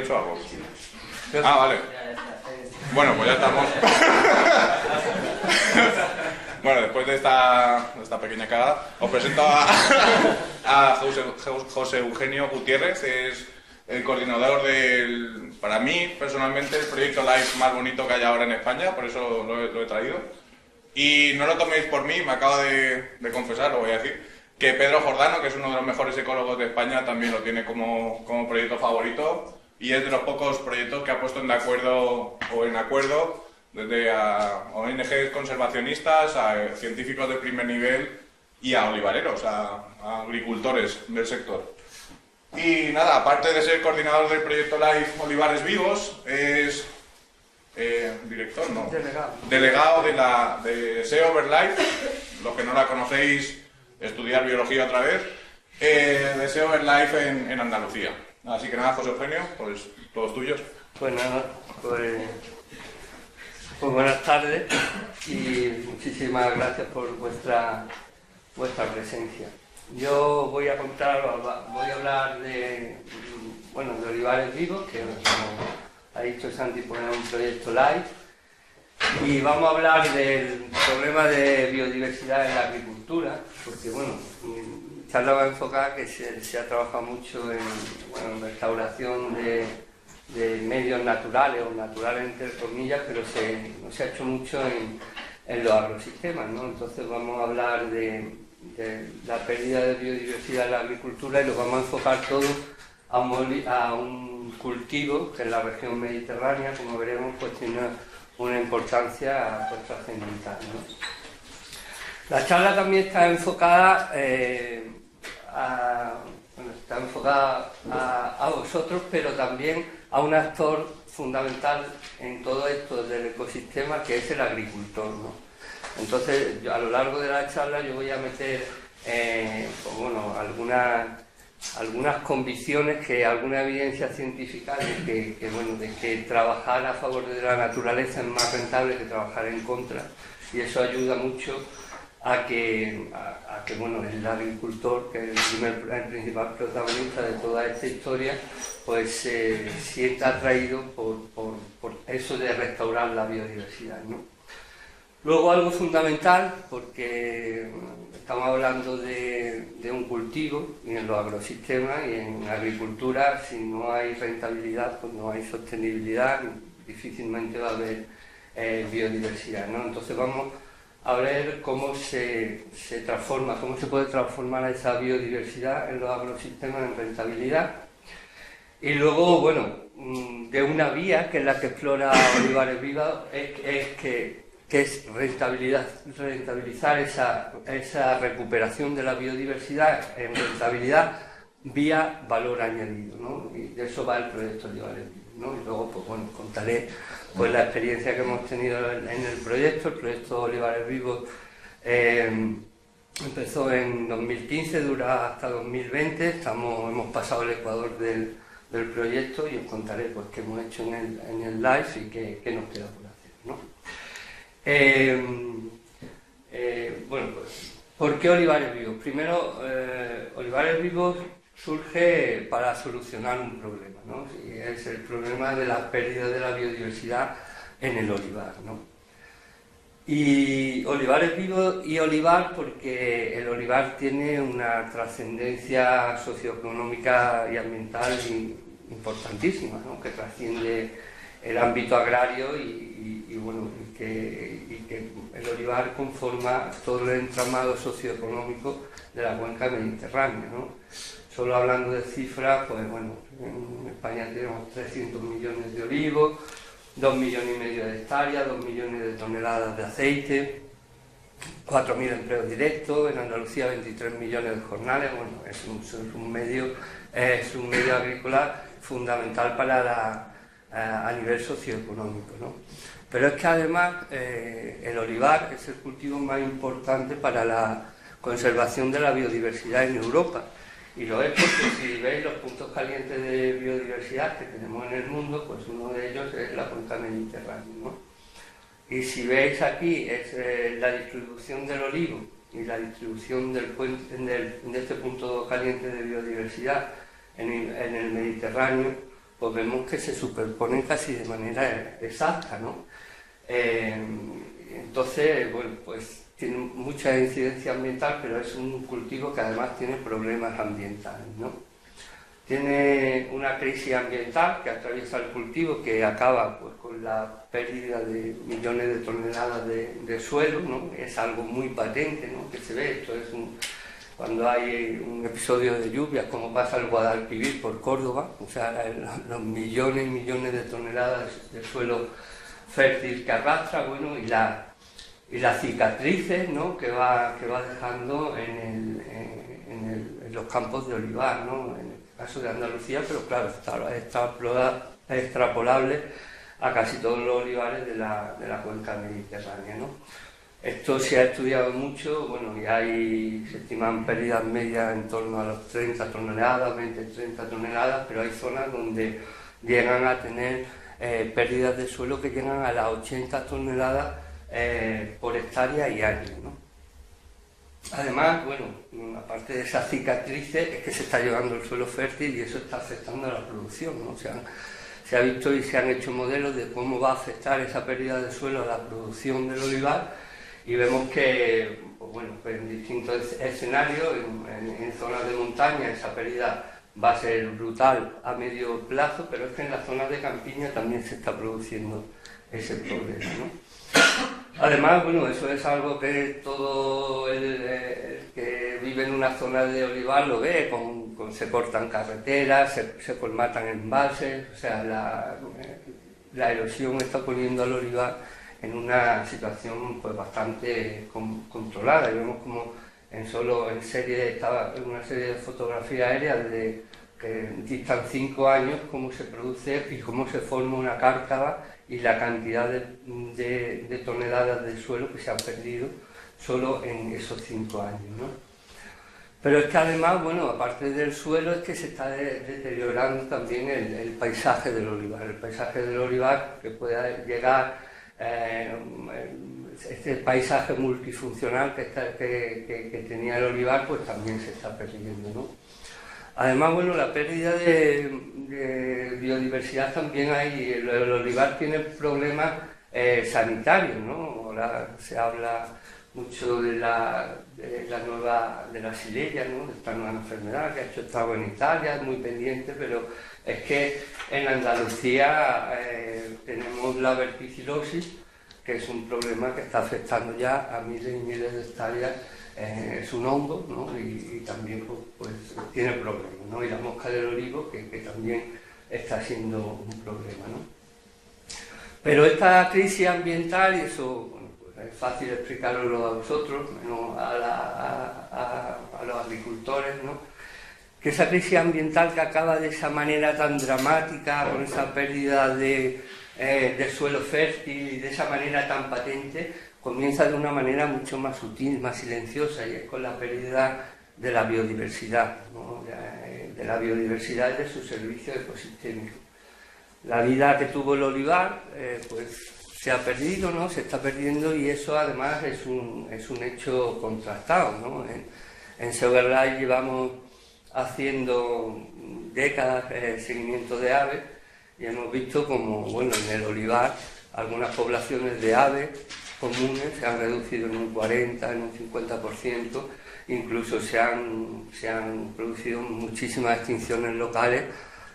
dicho algo? Ah, vale. Bueno, pues ya estamos. Bueno, después de esta pequeña cagada, os presento a José Eugenio Gutiérrez. Es el coordinador del, para mí, personalmente, el proyecto LIFE más bonito que hay ahora en España, por eso lo he traído. Y no lo toméis por mí, me acabo de confesar, lo voy a decir, que Pedro Jordano, que es uno de los mejores ecólogos de España, también lo tiene como proyecto favorito, y es de los pocos proyectos que ha puesto en acuerdo desde a ONGs conservacionistas, a científicos de primer nivel y a olivareros, a agricultores del sector. Y nada, aparte de ser coordinador del proyecto LIFE Olivares Vivos, es director, no, delegado de Sea Over Life. Los que no la conocéis, estudiar biología otra vez, de Sea Over Life en Andalucía. Así que nada, José Eugenio, pues todos tuyos. Pues nada, pues buenas tardes y muchísimas gracias por vuestra presencia. Yo voy a hablar de Olivares Vivos, que como ha dicho Santi, pues es un proyecto LIFE, y vamos a hablar del problema de biodiversidad en la agricultura, porque bueno, charla va enfocada que se ha trabajado mucho en restauración de medios naturales o naturales entre comillas, pero no se ha hecho mucho en los agrosistemas, ¿no? Entonces vamos a hablar de la pérdida de biodiversidad en la agricultura y lo vamos a enfocar todo a un cultivo que en la región mediterránea, como veremos, pues tiene una importancia trascendental, ¿no? La charla también está enfocada a vosotros, pero también a un actor fundamental en todo esto del ecosistema, que es el agricultor, ¿no? Entonces, a lo largo de la charla yo voy a meter algunas convicciones, alguna evidencia científica de que trabajar a favor de la naturaleza es más rentable que trabajar en contra, y eso ayuda mucho a que el agricultor, que es el principal protagonista de toda esta historia, pues se sienta atraído por eso de restaurar la biodiversidad, ¿no? Luego algo fundamental, porque estamos hablando de un cultivo, y en los agrosistemas y en agricultura, si no hay rentabilidad, pues no hay sostenibilidad, difícilmente va a haber biodiversidad, ¿no? Entonces vamos a ver cómo se transforma, cómo se puede transformar esa biodiversidad en los agrosistemas en rentabilidad. Y luego, de una vía que es la que explora Olivares Vivos, que es rentabilizar esa recuperación de la biodiversidad en rentabilidad vía valor añadido, ¿no? Y de eso va el proyecto Olivares Vivos, ¿no? Y luego, contaré la experiencia que hemos tenido en el proyecto. El proyecto Olivares Vivos empezó en 2015, dura hasta 2020, hemos pasado el ecuador del proyecto, y os contaré qué hemos hecho en el LIFE y qué nos queda por hacer, ¿no? ¿Por qué Olivares Vivos? Primero, Olivares Vivos surge para solucionar un problema, ¿no? Y es el problema de la pérdida de la biodiversidad en el olivar, ¿no? Y Olivares Vivos y olivar porque el olivar tiene una trascendencia socioeconómica y ambiental importantísima, ¿no? Que trasciende el ámbito agrario y que el olivar conforma todo el entramado socioeconómico de la cuenca mediterránea, ¿no? Solo hablando de cifras, en España tenemos 300 millones de olivos, 2,5 millones de hectáreas, 2 millones de toneladas de aceite, 4.000 empleos directos, en Andalucía 23 millones de jornales. Es un medio agrícola fundamental a nivel socioeconómico, ¿no? Pero es que además el olivar es el cultivo más importante para la conservación de la biodiversidad en Europa, y lo es porque si veis los puntos calientes de biodiversidad que tenemos en el mundo, pues uno de ellos es la cuenca mediterránea, ¿no? Y si veis aquí es la distribución del olivo y la distribución de este punto caliente de biodiversidad en el Mediterráneo, pues vemos que se superponen casi de manera exacta, ¿no? Entonces, bueno, pues tiene mucha incidencia ambiental, pero es un cultivo que además tiene problemas ambientales, ¿no? Tiene una crisis ambiental que atraviesa el cultivo, que acaba pues, con la pérdida de millones de toneladas de suelo, ¿no? Es algo muy patente, ¿no? Que se ve. Esto es cuando hay un episodio de lluvias, como pasa el Guadalquivir por Córdoba, o sea, los millones y millones de toneladas de suelo fértil que arrastra, bueno, y las cicatrices, ¿no? que va dejando en los campos de olivar, ¿no? En el caso de Andalucía, pero claro, es extrapolable a casi todos los olivares de la cuenca mediterránea, ¿no? Esto se ha estudiado mucho, bueno, y se estiman pérdidas medias en torno a los 30 toneladas, 20-30 toneladas, pero hay zonas donde llegan a tener pérdidas de suelo que llegan a las 80 toneladas por hectárea y año, ¿no? Además, bueno, aparte de esas cicatrices, es que se está llevando el suelo fértil y eso está afectando a la producción, ¿no? O sea, se ha visto y se han hecho modelos de cómo va a afectar esa pérdida de suelo a la producción del olivar y vemos que, pues bueno, pues en distintos escenarios, en zonas de montaña, esa pérdida va a ser brutal a medio plazo, pero es que en las zonas de campiña también se está produciendo ese problema, ¿no? Además, bueno, eso es algo que todo el que vive en una zona de olivar lo ve, se cortan carreteras, se colmatan embalses, o sea, la erosión está poniendo al olivar en una situación pues bastante controlada, y vemos como en una serie de fotografías aéreas que distan 5 años cómo se produce y cómo se forma una cárcava y la cantidad de toneladas de suelo que se han perdido solo en esos 5 años, ¿no? Pero es que además, bueno, aparte del suelo, es que se está deteriorando también el paisaje del olivar. El paisaje del olivar, que pueda llegar, este paisaje multifuncional que tenía el olivar, pues también se está perdiendo, ¿no? Además, bueno, la pérdida de biodiversidad también hay. El olivar tiene problemas sanitarios, ¿no? Ahora se habla mucho de la xylella, ¿no? De esta nueva enfermedad que ha hecho estado en Italia, es muy pendiente, pero es que en Andalucía tenemos la verticilosis, que es un problema que está afectando ya a miles y miles de hectáreas. Es un hongo, ¿no? y también pues tiene problemas, ¿no? Y la mosca del olivo que también está siendo un problema, ¿no? Pero esta crisis ambiental, y eso bueno, pues es fácil explicarlo a vosotros, menos a los agricultores, ¿no? Que esa crisis ambiental que acaba de esa manera tan dramática, con esa pérdida de suelo fértil y de esa manera tan patente, comienza de una manera mucho más sutil, más silenciosa, y es con la pérdida de la biodiversidad, ¿no? De la biodiversidad y de su servicio ecosistémico. La vida que tuvo el olivar pues se ha perdido, ¿no? Se está perdiendo, y eso además es un hecho contrastado, ¿no? En Severray llevamos haciendo décadas seguimiento de aves y hemos visto como, bueno, en el olivar algunas poblaciones de aves comunes se han reducido en un 40, en un 50%, incluso se han producido muchísimas extinciones locales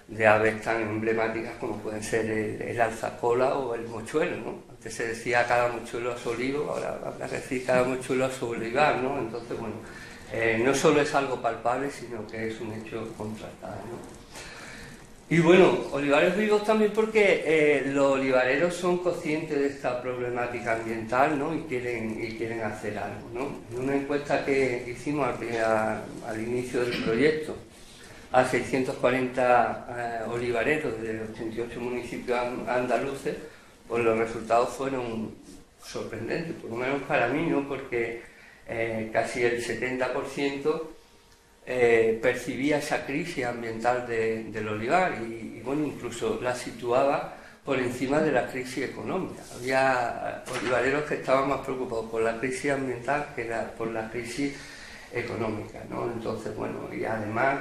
de aves tan emblemáticas como pueden ser el alzacola o el mochuelo, ¿no? Antes se decía cada mochuelo a su olivo, ahora habrá que decir cada mochuelo a su olivar, ¿no? Entonces, bueno, no solo es algo palpable, sino que es un hecho contrastado, ¿no? Y bueno, olivares vivos también porque los olivareros son conscientes de esta problemática ambiental, ¿no? y quieren hacer algo, ¿no? En una encuesta que hicimos al inicio del proyecto a 640 olivareros de 88 municipios andaluces, pues los resultados fueron sorprendentes, por lo menos para mí, ¿no? Porque casi el 70% percibía esa crisis ambiental del olivar y bueno, incluso la situaba por encima de la crisis económica. Había olivareros que estaban más preocupados por la crisis ambiental que por la crisis económica, ¿no? Entonces, bueno, y además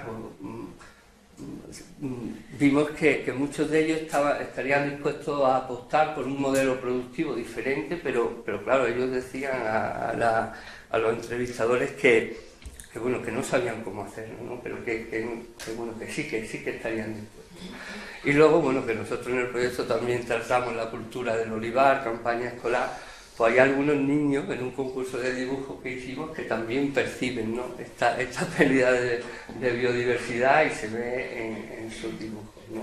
vimos que muchos de ellos estarían dispuestos a apostar por un modelo productivo diferente, pero claro, ellos decían a los entrevistadores que no sabían cómo hacerlo, ¿no? Pero que sí que estarían dispuestos. Y luego, bueno, que nosotros en el proyecto también tratamos la cultura del olivar, campaña escolar. Pues hay algunos niños en un concurso de dibujo que hicimos que también perciben, ¿no?, esta pérdida de biodiversidad y se ve en sus dibujos, ¿no?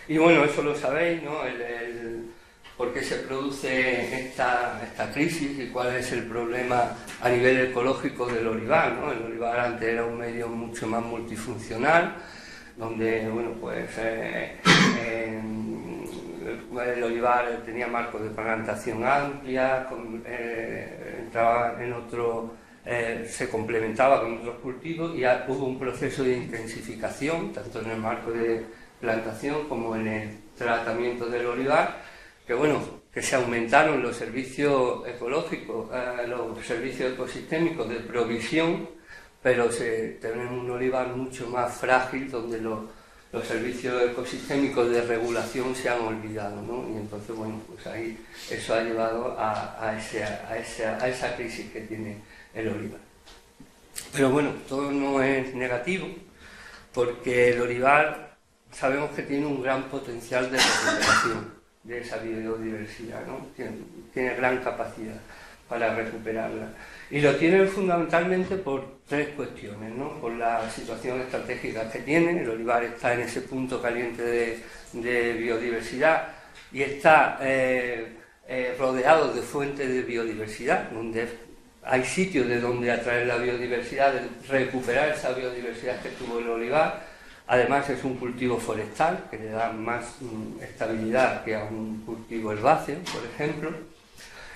Y bueno, eso lo sabéis, ¿no? Por qué se produce esta crisis y cuál es el problema a nivel ecológico del olivar, ¿no? El olivar antes era un medio mucho más multifuncional, donde, bueno, pues el olivar tenía marcos de plantación amplia, entraba en otro, se complementaba con otros cultivos y hubo un proceso de intensificación, tanto en el marco de plantación como en el tratamiento del olivar, que se aumentaron los servicios ecológicos, los servicios ecosistémicos de provisión, pero tenemos un olivar mucho más frágil donde los servicios ecosistémicos de regulación se han olvidado, ¿no? Y entonces, bueno, pues ahí eso ha llevado a esa crisis que tiene el olivar. Pero bueno, todo no es negativo, porque el olivar sabemos que tiene un gran potencial de recuperación de esa biodiversidad, ¿no? Tiene gran capacidad para recuperarla. Y lo tiene fundamentalmente por tres cuestiones, ¿no? Por la situación estratégica que tiene. El olivar está en ese punto caliente de biodiversidad y está rodeado de fuentes de biodiversidad, donde hay sitios de donde atraer la biodiversidad, de recuperar esa biodiversidad que tuvo el olivar. Además es un cultivo forestal que le da más estabilidad que a un cultivo herbáceo, por ejemplo.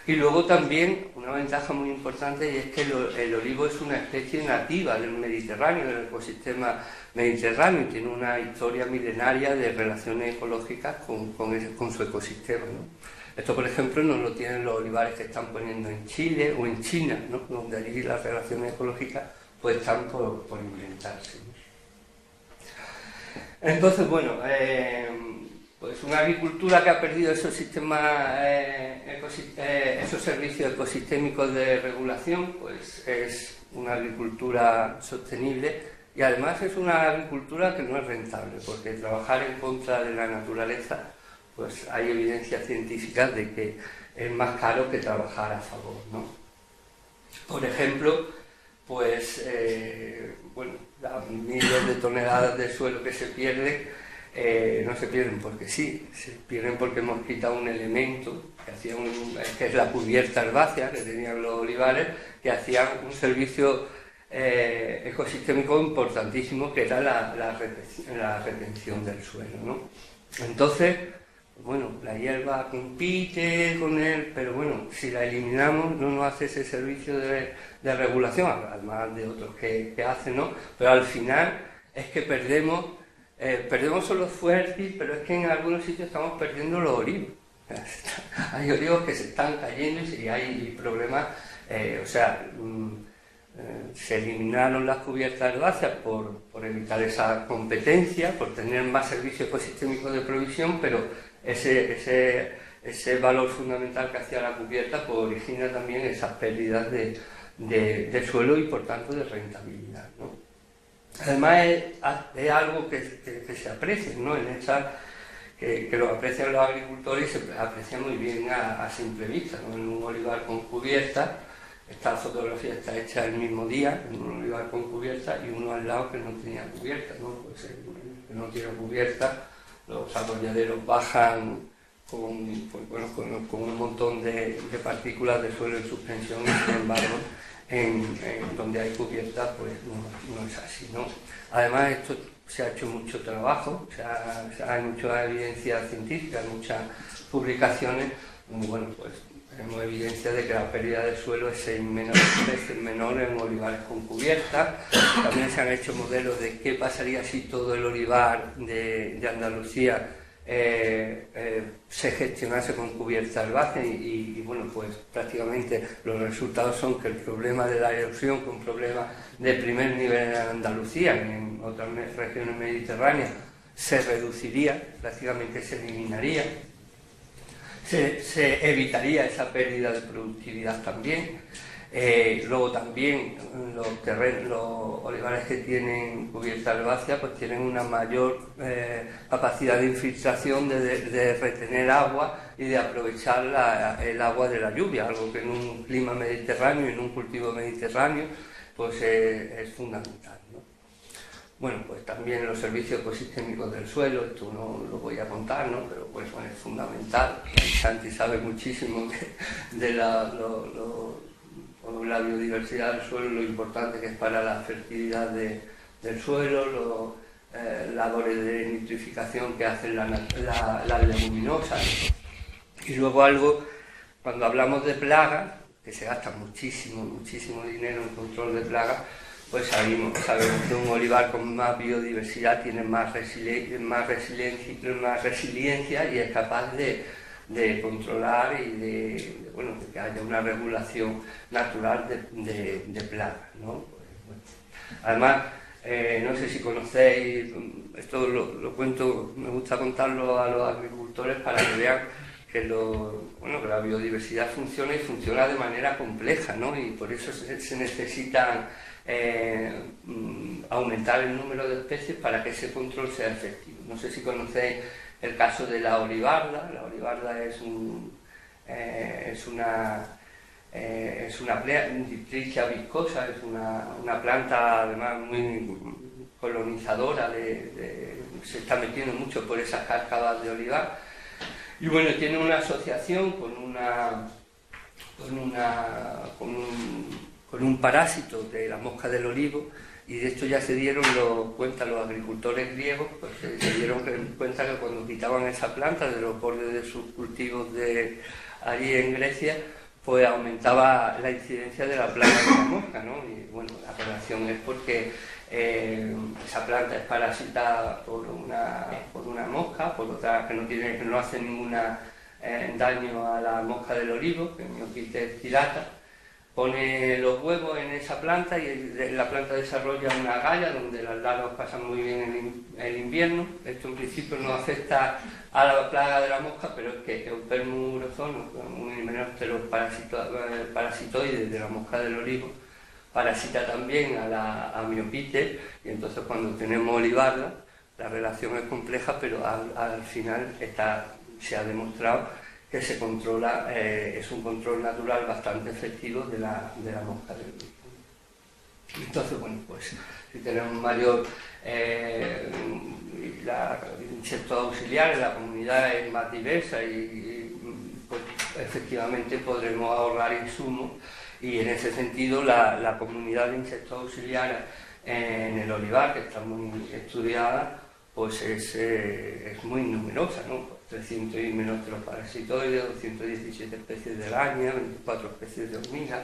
Y luego también una ventaja muy importante, y es que el olivo es una especie nativa del Mediterráneo, del ecosistema mediterráneo, y tiene una historia milenaria de relaciones ecológicas con su ecosistema, ¿no? Esto, por ejemplo, no lo tienen los olivares que están poniendo en Chile o en China, ¿no? Donde allí las relaciones ecológicas pues están por inventarse, ¿no? Entonces, bueno, pues una agricultura que ha perdido esos sistemas, esos servicios ecosistémicos de regulación, pues es una agricultura sostenible y además es una agricultura que no es rentable, porque trabajar en contra de la naturaleza, pues hay evidencias científicas de que es más caro que trabajar a favor, ¿no? Por ejemplo, pues, bueno, las miles de toneladas de suelo que se pierden, no se pierden porque sí, se pierden porque hemos quitado un elemento que es la cubierta herbácea que tenían los olivares, que hacían un servicio ecosistémico importantísimo, que era la retención del suelo, ¿no? Entonces, bueno, la hierba compite con él, pero bueno, si la eliminamos no nos hace ese servicio de regulación, además de otros que hacen, ¿no? Pero al final es que perdemos solo fértil, pero es que en algunos sitios estamos perdiendo los olivos. Hay olivos que se están cayendo y hay problemas, se eliminaron las cubiertas herbáceas por evitar esa competencia, por tener más servicios ecosistémicos de provisión, pero ese valor fundamental que hacía la cubierta pues origina también esas pérdidas de suelo y por tanto de rentabilidad, ¿no? Además es algo que se aprecia, ¿no? Que lo aprecian los agricultores y se aprecia muy bien a simple vista, ¿no? En un olivar con cubierta, esta fotografía está hecha el mismo día, en un olivar con cubierta y uno al lado que no tenía cubierta, ¿no? Pues el que no tiene cubierta, los atolladeros bajan con un montón de partículas de suelo en suspensión, y sin embargo en donde hay cubierta pues no es así, ¿no? Además esto se ha hecho mucho trabajo, hay mucha evidencia científica, muchas publicaciones, bueno, pues tenemos evidencia de que la pérdida de suelo es menor en olivares con cubierta. También se han hecho modelos de qué pasaría si todo el olivar de Andalucía se gestionase con cubierta herbácea y bueno, pues prácticamente los resultados son que el problema de la erosión, que es un problema de primer nivel en Andalucía y en otras regiones mediterráneas, se reduciría, prácticamente se eliminaría, se evitaría esa pérdida de productividad también. Luego también los olivares que tienen cubierta herbácea pues tienen una mayor capacidad de infiltración, de retener agua y de aprovechar el agua de la lluvia, algo que en un clima mediterráneo y en un cultivo mediterráneo pues es fundamental, ¿no? Bueno, pues también los servicios ecosistémicos del suelo, esto no lo voy a contar, ¿no? Pero pues bueno, es fundamental. Santi sabe muchísimo de la biodiversidad del suelo, lo importante que es para la fertilidad del suelo, labores de nitrificación que hacen las leguminosas. Y luego algo, cuando hablamos de plagas, que se gasta muchísimo dinero en control de plagas, pues sabemos que un olivar con más biodiversidad tiene más resiliencia y es capaz de controlar y de que haya una regulación natural de plagas, ¿no? Bueno. Además, no sé si conocéis, esto lo cuento, me gusta contarlo a los agricultores para que vean que la biodiversidad funciona y funciona de manera compleja, ¿no? Y por eso se necesitan aumentar el número de especies para que ese control sea efectivo. No sé si conocéis el caso de la olivarda. La olivarda es una Diptrichia viscosa, es una planta además muy colonizadora, se está metiendo mucho por esas cáscadas de olivar. Y bueno, tiene una asociación con un parásito de la mosca del olivo, y de esto ya se dieron cuenta los agricultores griegos, pues se dieron cuenta que cuando quitaban esa planta de los bordes de sus cultivos allí en Grecia, pues aumentaba la incidencia de la plaga de la mosca, ¿no? Y bueno, la relación es porque esa planta es parasitada por una mosca, por otra que no hace ningún daño a la mosca del olivo, que es Myopites tirata. Pone los huevos en esa planta y la planta desarrolla una galla donde las larvas pasan muy bien el invierno. Esto en principio no afecta a la plaga de la mosca, pero es que Eupelmus urozonus, un himenóptero parasitoide de la mosca del olivo, parasita también a Myopites, y entonces cuando tenemos olivarda, la relación es compleja, pero al final se ha demostrado que se controla, es un control natural bastante efectivo de la mosca del olivo. Entonces, bueno, pues si tenemos mayor insectos auxiliares, la comunidad es más diversa y pues efectivamente podremos ahorrar insumos, y en ese sentido la comunidad de insectos auxiliares en el olivar, que está muy estudiada, pues es muy numerosa, ¿no? 300 himenópteros parasitoides, 217 especies de araña, 24 especies de hormigas.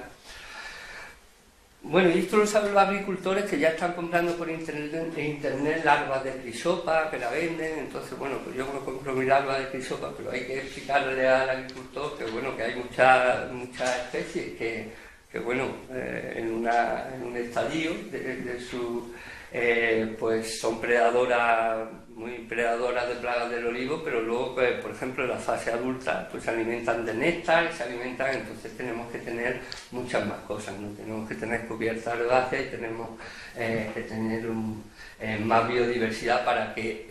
Bueno, y esto lo saben los agricultores, que ya están comprando por internet larvas de crisopa, que la venden. Entonces, bueno, pues yo compro mi larva de crisopa, pero hay que explicarle al agricultor que, bueno, que hay muchas especies que bueno, en un estadio de su... pues son muy predadoras de plagas del olivo, pero luego, pues, por ejemplo, en la fase adulta, pues se alimentan de néctar, entonces tenemos que tener muchas más cosas, ¿no? Tenemos que tener cubierta herbácea y tenemos que tener más biodiversidad para que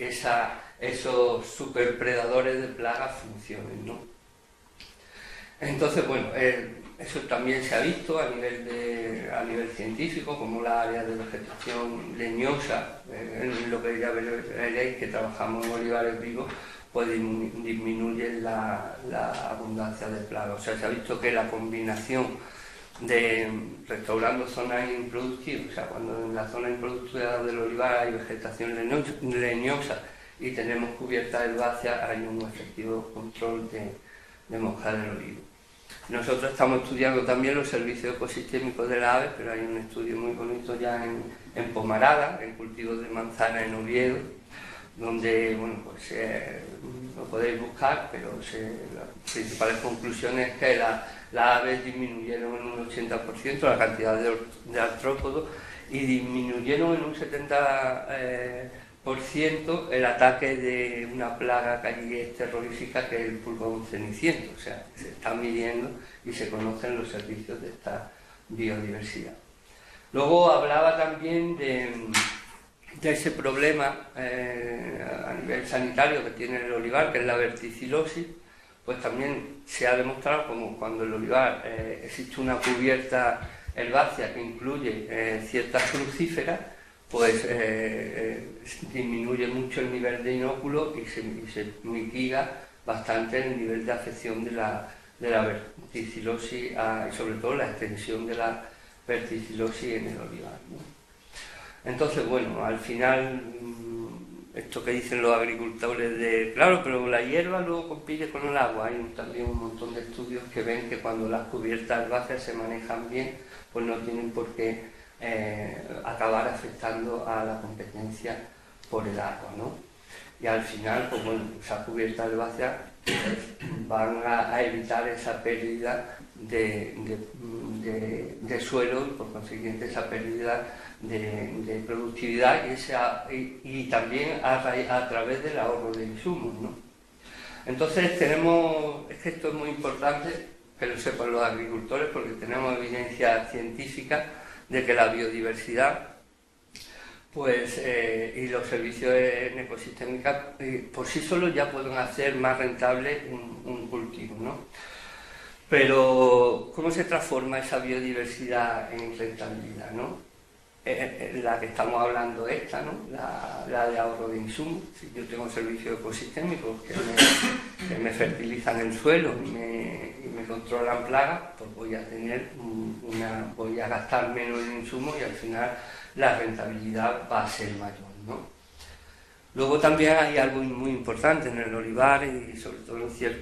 esos superpredadores de plagas funcionen, ¿no? Entonces, bueno, eso también se ha visto a nivel científico, como la área de vegetación leñosa, en lo que ya veréis que trabajamos en olivares vivos, pues disminuye la abundancia de plagas. O sea, se ha visto que la combinación de restaurando zonas improductivas, o sea, cuando en la zona improductiva del olivar hay vegetación leñosa y tenemos cubierta herbácea, hay un efectivo control de mosca del olivo. Nosotros estamos estudiando también los servicios ecosistémicos de las aves, pero hay un estudio muy bonito ya en Pomarada, en cultivos de manzana en Oviedo, donde, bueno, pues lo podéis buscar, pero las principales conclusiones es que las aves disminuyeron en un 80% la cantidad de artrópodos y disminuyeron en un 70% el ataque de una plaga que allí es terrorífica, que es el pulgón ceniciento. O sea, se están midiendo y se conocen los servicios de esta biodiversidad. Luego hablaba también de ese problema a nivel sanitario que tiene el olivar, que es la verticilosis. Pues también se ha demostrado como cuando el olivar existe una cubierta herbácea que incluye ciertas crucíferas, pues disminuye mucho el nivel de inóculo y se mitiga bastante el nivel de afección de la verticilosis y sobre todo la extensión de la verticilosis en el olivar, ¿no? Entonces, bueno, al final, esto que dicen los agricultores de, claro, pero la hierba luego compite con el agua. Hay también un montón de estudios que ven que cuando las cubiertas herbáceas se manejan bien, pues no tienen por qué acabar afectando a la competencia por el agua, ¿no? Y al final, pues bueno, esas cubiertas herbáceas van a evitar esa pérdida de suelo y por consiguiente esa pérdida de productividad y también a través del ahorro de insumos, ¿no? Entonces es que esto es muy importante que lo sepan los agricultores, porque tenemos evidencia científica de que la biodiversidad pues, y los servicios en ecosistémica por sí solos ya pueden hacer más rentable un cultivo, ¿no? Pero ¿cómo se transforma esa biodiversidad en rentabilidad, ¿no? La que estamos hablando esta, ¿no? La de ahorro de insumos. Si yo tengo servicios ecosistémicos que me fertilizan el suelo y me controlan plagas, pues voy a gastar menos en insumos y al final la rentabilidad va a ser mayor, ¿no? Luego también hay algo muy importante en el olivar y sobre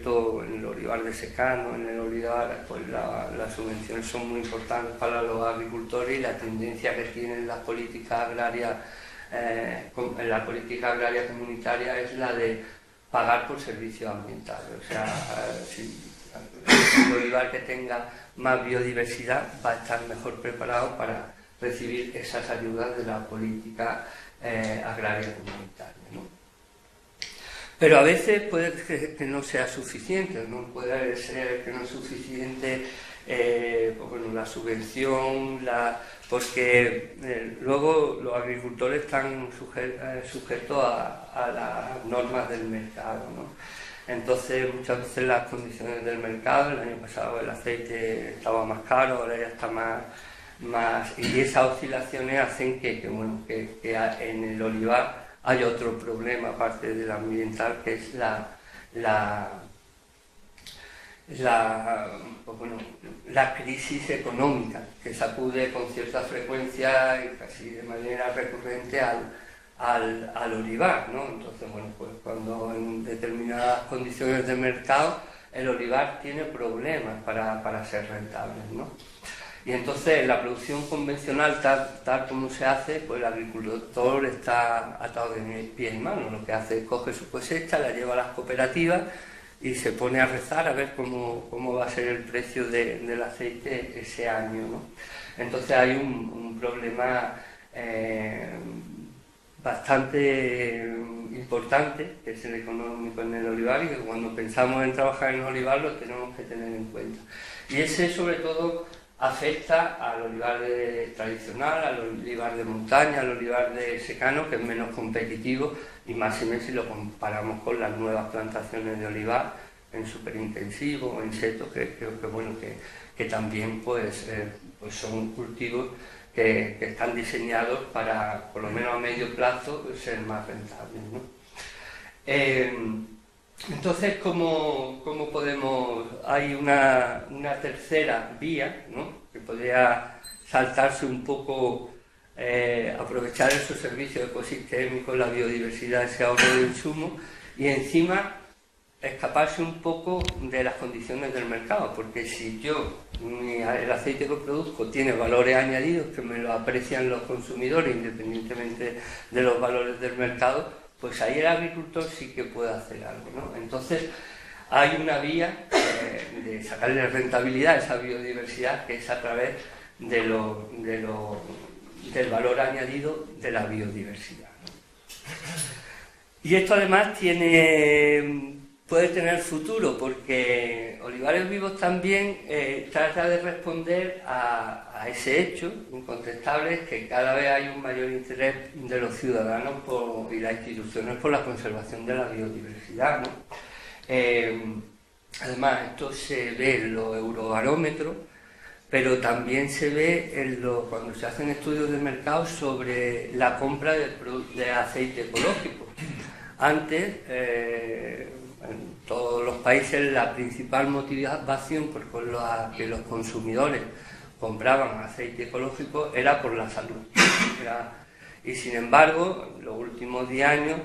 todo en el olivar de secano, en el olivar, pues las subvenciones son muy importantes para los agricultores y la tendencia que tienen las políticas agrarias, en la política agraria comunitaria es la de pagar por servicios ambientales. O sea, si el olivar que tenga más biodiversidad va a estar mejor preparado para recibir esas ayudas de la política agraria comunitaria, ¿no? Pero a veces puede que no sea suficiente, ¿no? Puede ser que no es suficiente pues bueno, la subvención, porque luego los agricultores están sujetos a las normas del mercado, ¿no? Entonces muchas veces las condiciones del mercado, el año pasado el aceite estaba más caro, ahora ya está más y esas oscilaciones hacen que en el olivar hay otro problema aparte del ambiental, que es la crisis económica que sacude con cierta frecuencia y casi de manera recurrente al olivar, ¿no? Entonces, bueno, pues cuando en determinadas condiciones de mercado el olivar tiene problemas para ser rentable, ¿no? Y entonces la producción convencional, tal como se hace, pues el agricultor está atado de pies y manos. Lo que hace es coge su cosecha, la lleva a las cooperativas y se pone a rezar a ver cómo va a ser el precio del aceite ese año, ¿no? Entonces hay un problema bastante importante, que es el económico en el olivar, y que cuando pensamos en trabajar en el olivar lo tenemos que tener en cuenta. Y ese sobre todo afecta al olivar tradicional, al olivar de montaña, al olivar de secano, que es menos competitivo, y más si lo comparamos con las nuevas plantaciones de olivar en superintensivo o en seto, que también pues son cultivos que están diseñados para, por lo menos a medio plazo, ser más rentables, ¿no? Entonces, ¿cómo podemos...? Hay una tercera vía, ¿no?, que podría saltarse un poco, aprovechar esos servicios ecosistémicos, la biodiversidad, ese ahorro de insumos, y encima escaparse un poco de las condiciones del mercado, porque si el aceite que produzco tiene valores añadidos que me lo aprecian los consumidores independientemente de los valores del mercado, pues ahí el agricultor sí que puede hacer algo, ¿no? Entonces, hay una vía de sacarle rentabilidad a esa biodiversidad, que es a través del valor añadido de la biodiversidad, ¿no? Y esto además puede tener futuro, porque Olivares Vivos también trata de responder a ese hecho incontestable, que cada vez hay un mayor interés de los ciudadanos y las instituciones por la conservación de la biodiversidad, ¿no? Además, esto se ve en los eurobarómetros, pero también se ve cuando se hacen estudios de mercado sobre la compra de aceite ecológico. Antes, en todos los países, la principal motivación por la que los consumidores compraban aceite ecológico era por la salud. Y sin embargo, en los últimos 10 años,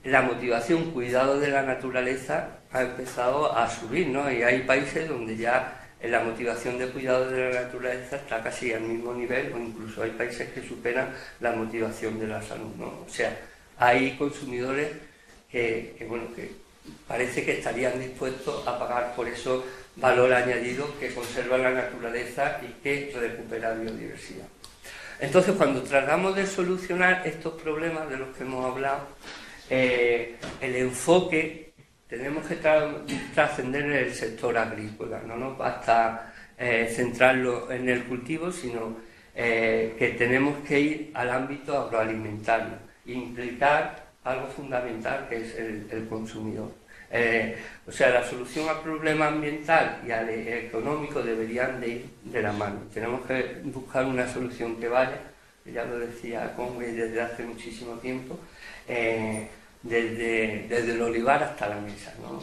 la motivación cuidado de la naturaleza ha empezado a subir, ¿no? Y hay países donde ya la motivación de cuidado de la naturaleza está casi al mismo nivel, o incluso hay países que superan la motivación de la salud, ¿no? O sea, hay consumidores que parece que estarían dispuestos a pagar por eso valor añadido que conserva la naturaleza y que recupera biodiversidad. Entonces, cuando tratamos de solucionar estos problemas de los que hemos hablado, el enfoque tenemos que trascender en el sector agrícola, no nos basta centrarlo en el cultivo, sino que tenemos que ir al ámbito agroalimentario, implicar algo fundamental que es el consumidor. O sea, la solución al problema ambiental y al económico deberían de ir de la mano. Tenemos que buscar una solución que vaya, ya lo decía Conway desde hace muchísimo tiempo, desde el olivar hasta la mesa, ¿no?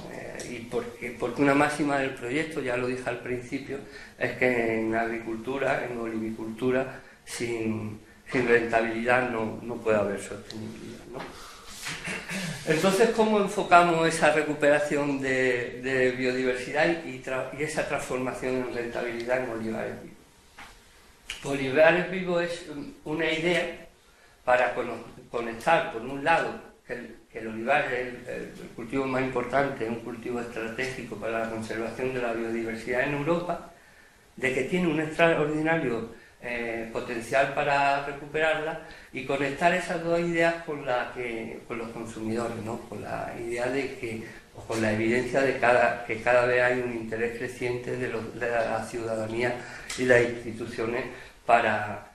Y porque una máxima del proyecto, ya lo dije al principio, es que en agricultura, en olivicultura, sin rentabilidad no puede haber sostenibilidad, ¿no? Entonces, ¿cómo enfocamos esa recuperación de biodiversidad y esa transformación en rentabilidad en Olivares Vivos? Olivares Vivos es una idea para conectar, por un lado, que el olivar es el cultivo más importante, es un cultivo estratégico para la conservación de la biodiversidad en Europa, de que tiene un extraordinario potencial para recuperarla, y conectar esas dos ideas con los consumidores, ¿no? Con la idea con la evidencia de que cada vez hay un interés creciente de la ciudadanía y las instituciones para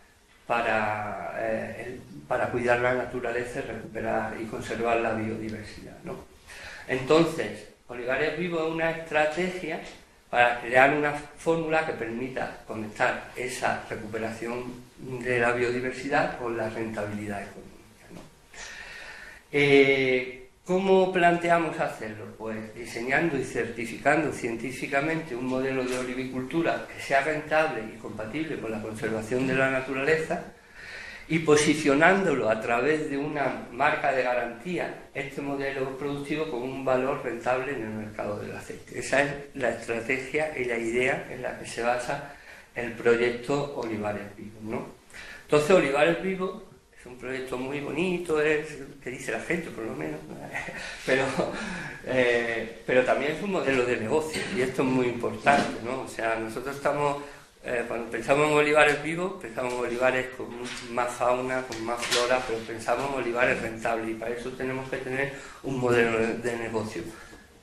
cuidar la naturaleza y recuperar y conservar la biodiversidad, ¿no? Entonces, Olivares Vivos es una estrategia para crear una fórmula que permita conectar esa recuperación de la biodiversidad con la rentabilidad económica, ¿no? ¿Cómo planteamos hacerlo? Pues diseñando y certificando científicamente un modelo de olivicultura que sea rentable y compatible con la conservación de la naturaleza, y posicionándolo a través de una marca de garantía, este modelo productivo con un valor rentable en el mercado del aceite. Esa es la estrategia y la idea en la que se basa el proyecto Olivares Vivos, ¿no? Entonces, Olivares Vivos es un proyecto muy bonito, es que dice la gente, por lo menos, pero también es un modelo de negocio, y esto es muy importante, ¿no? O sea, nosotros estamos... cuando pensamos en olivares vivos, pensamos en olivares con más fauna, con más flora, pero pensamos en olivares rentables, y para eso tenemos que tener un modelo de negocio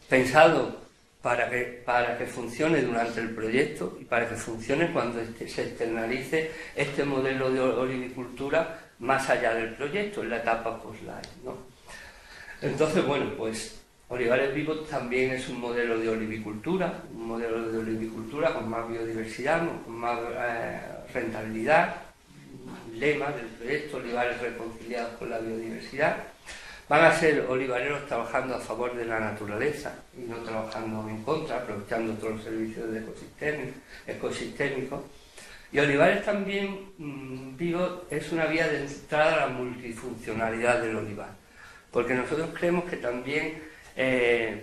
pensado para que funcione durante el proyecto y para que funcione cuando se externalice este modelo de olivicultura más allá del proyecto, en la etapa post-life, ¿no? Entonces, bueno, pues Olivares Vivos también es un modelo de olivicultura con más biodiversidad, con más rentabilidad. Lema del proyecto: olivares reconciliados con la biodiversidad. Van a ser olivareros trabajando a favor de la naturaleza y no trabajando en contra, aprovechando todos los servicios ecosistémicos. Y Olivares también Vivos es una vía de entrada a la multifuncionalidad del olivar, porque nosotros creemos que también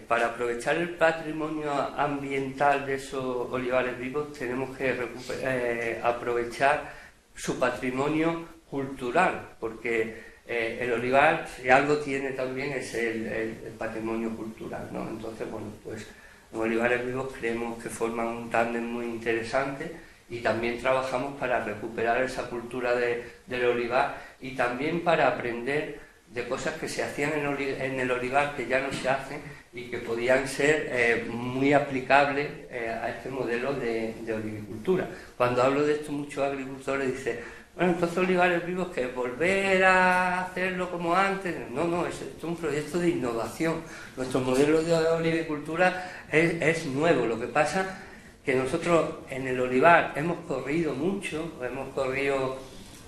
para aprovechar el patrimonio ambiental de esos olivares vivos tenemos que aprovechar su patrimonio cultural, porque el olivar, si algo tiene también, es el patrimonio cultural, ¿no? Entonces, bueno, pues en Olivares Vivos creemos que forman un tándem muy interesante y también trabajamos para recuperar esa cultura del olivar y también para aprender de cosas que se hacían en el olivar que ya no se hacen y que podían ser muy aplicables a este modelo de olivicultura. Cuando hablo de esto, muchos agricultores dicen: bueno, entonces Olivares Vivos, que volver a hacerlo como antes. No, esto es un proyecto de innovación. Nuestro modelo de olivicultura es nuevo. Lo que pasa que nosotros en el olivar hemos corrido mucho,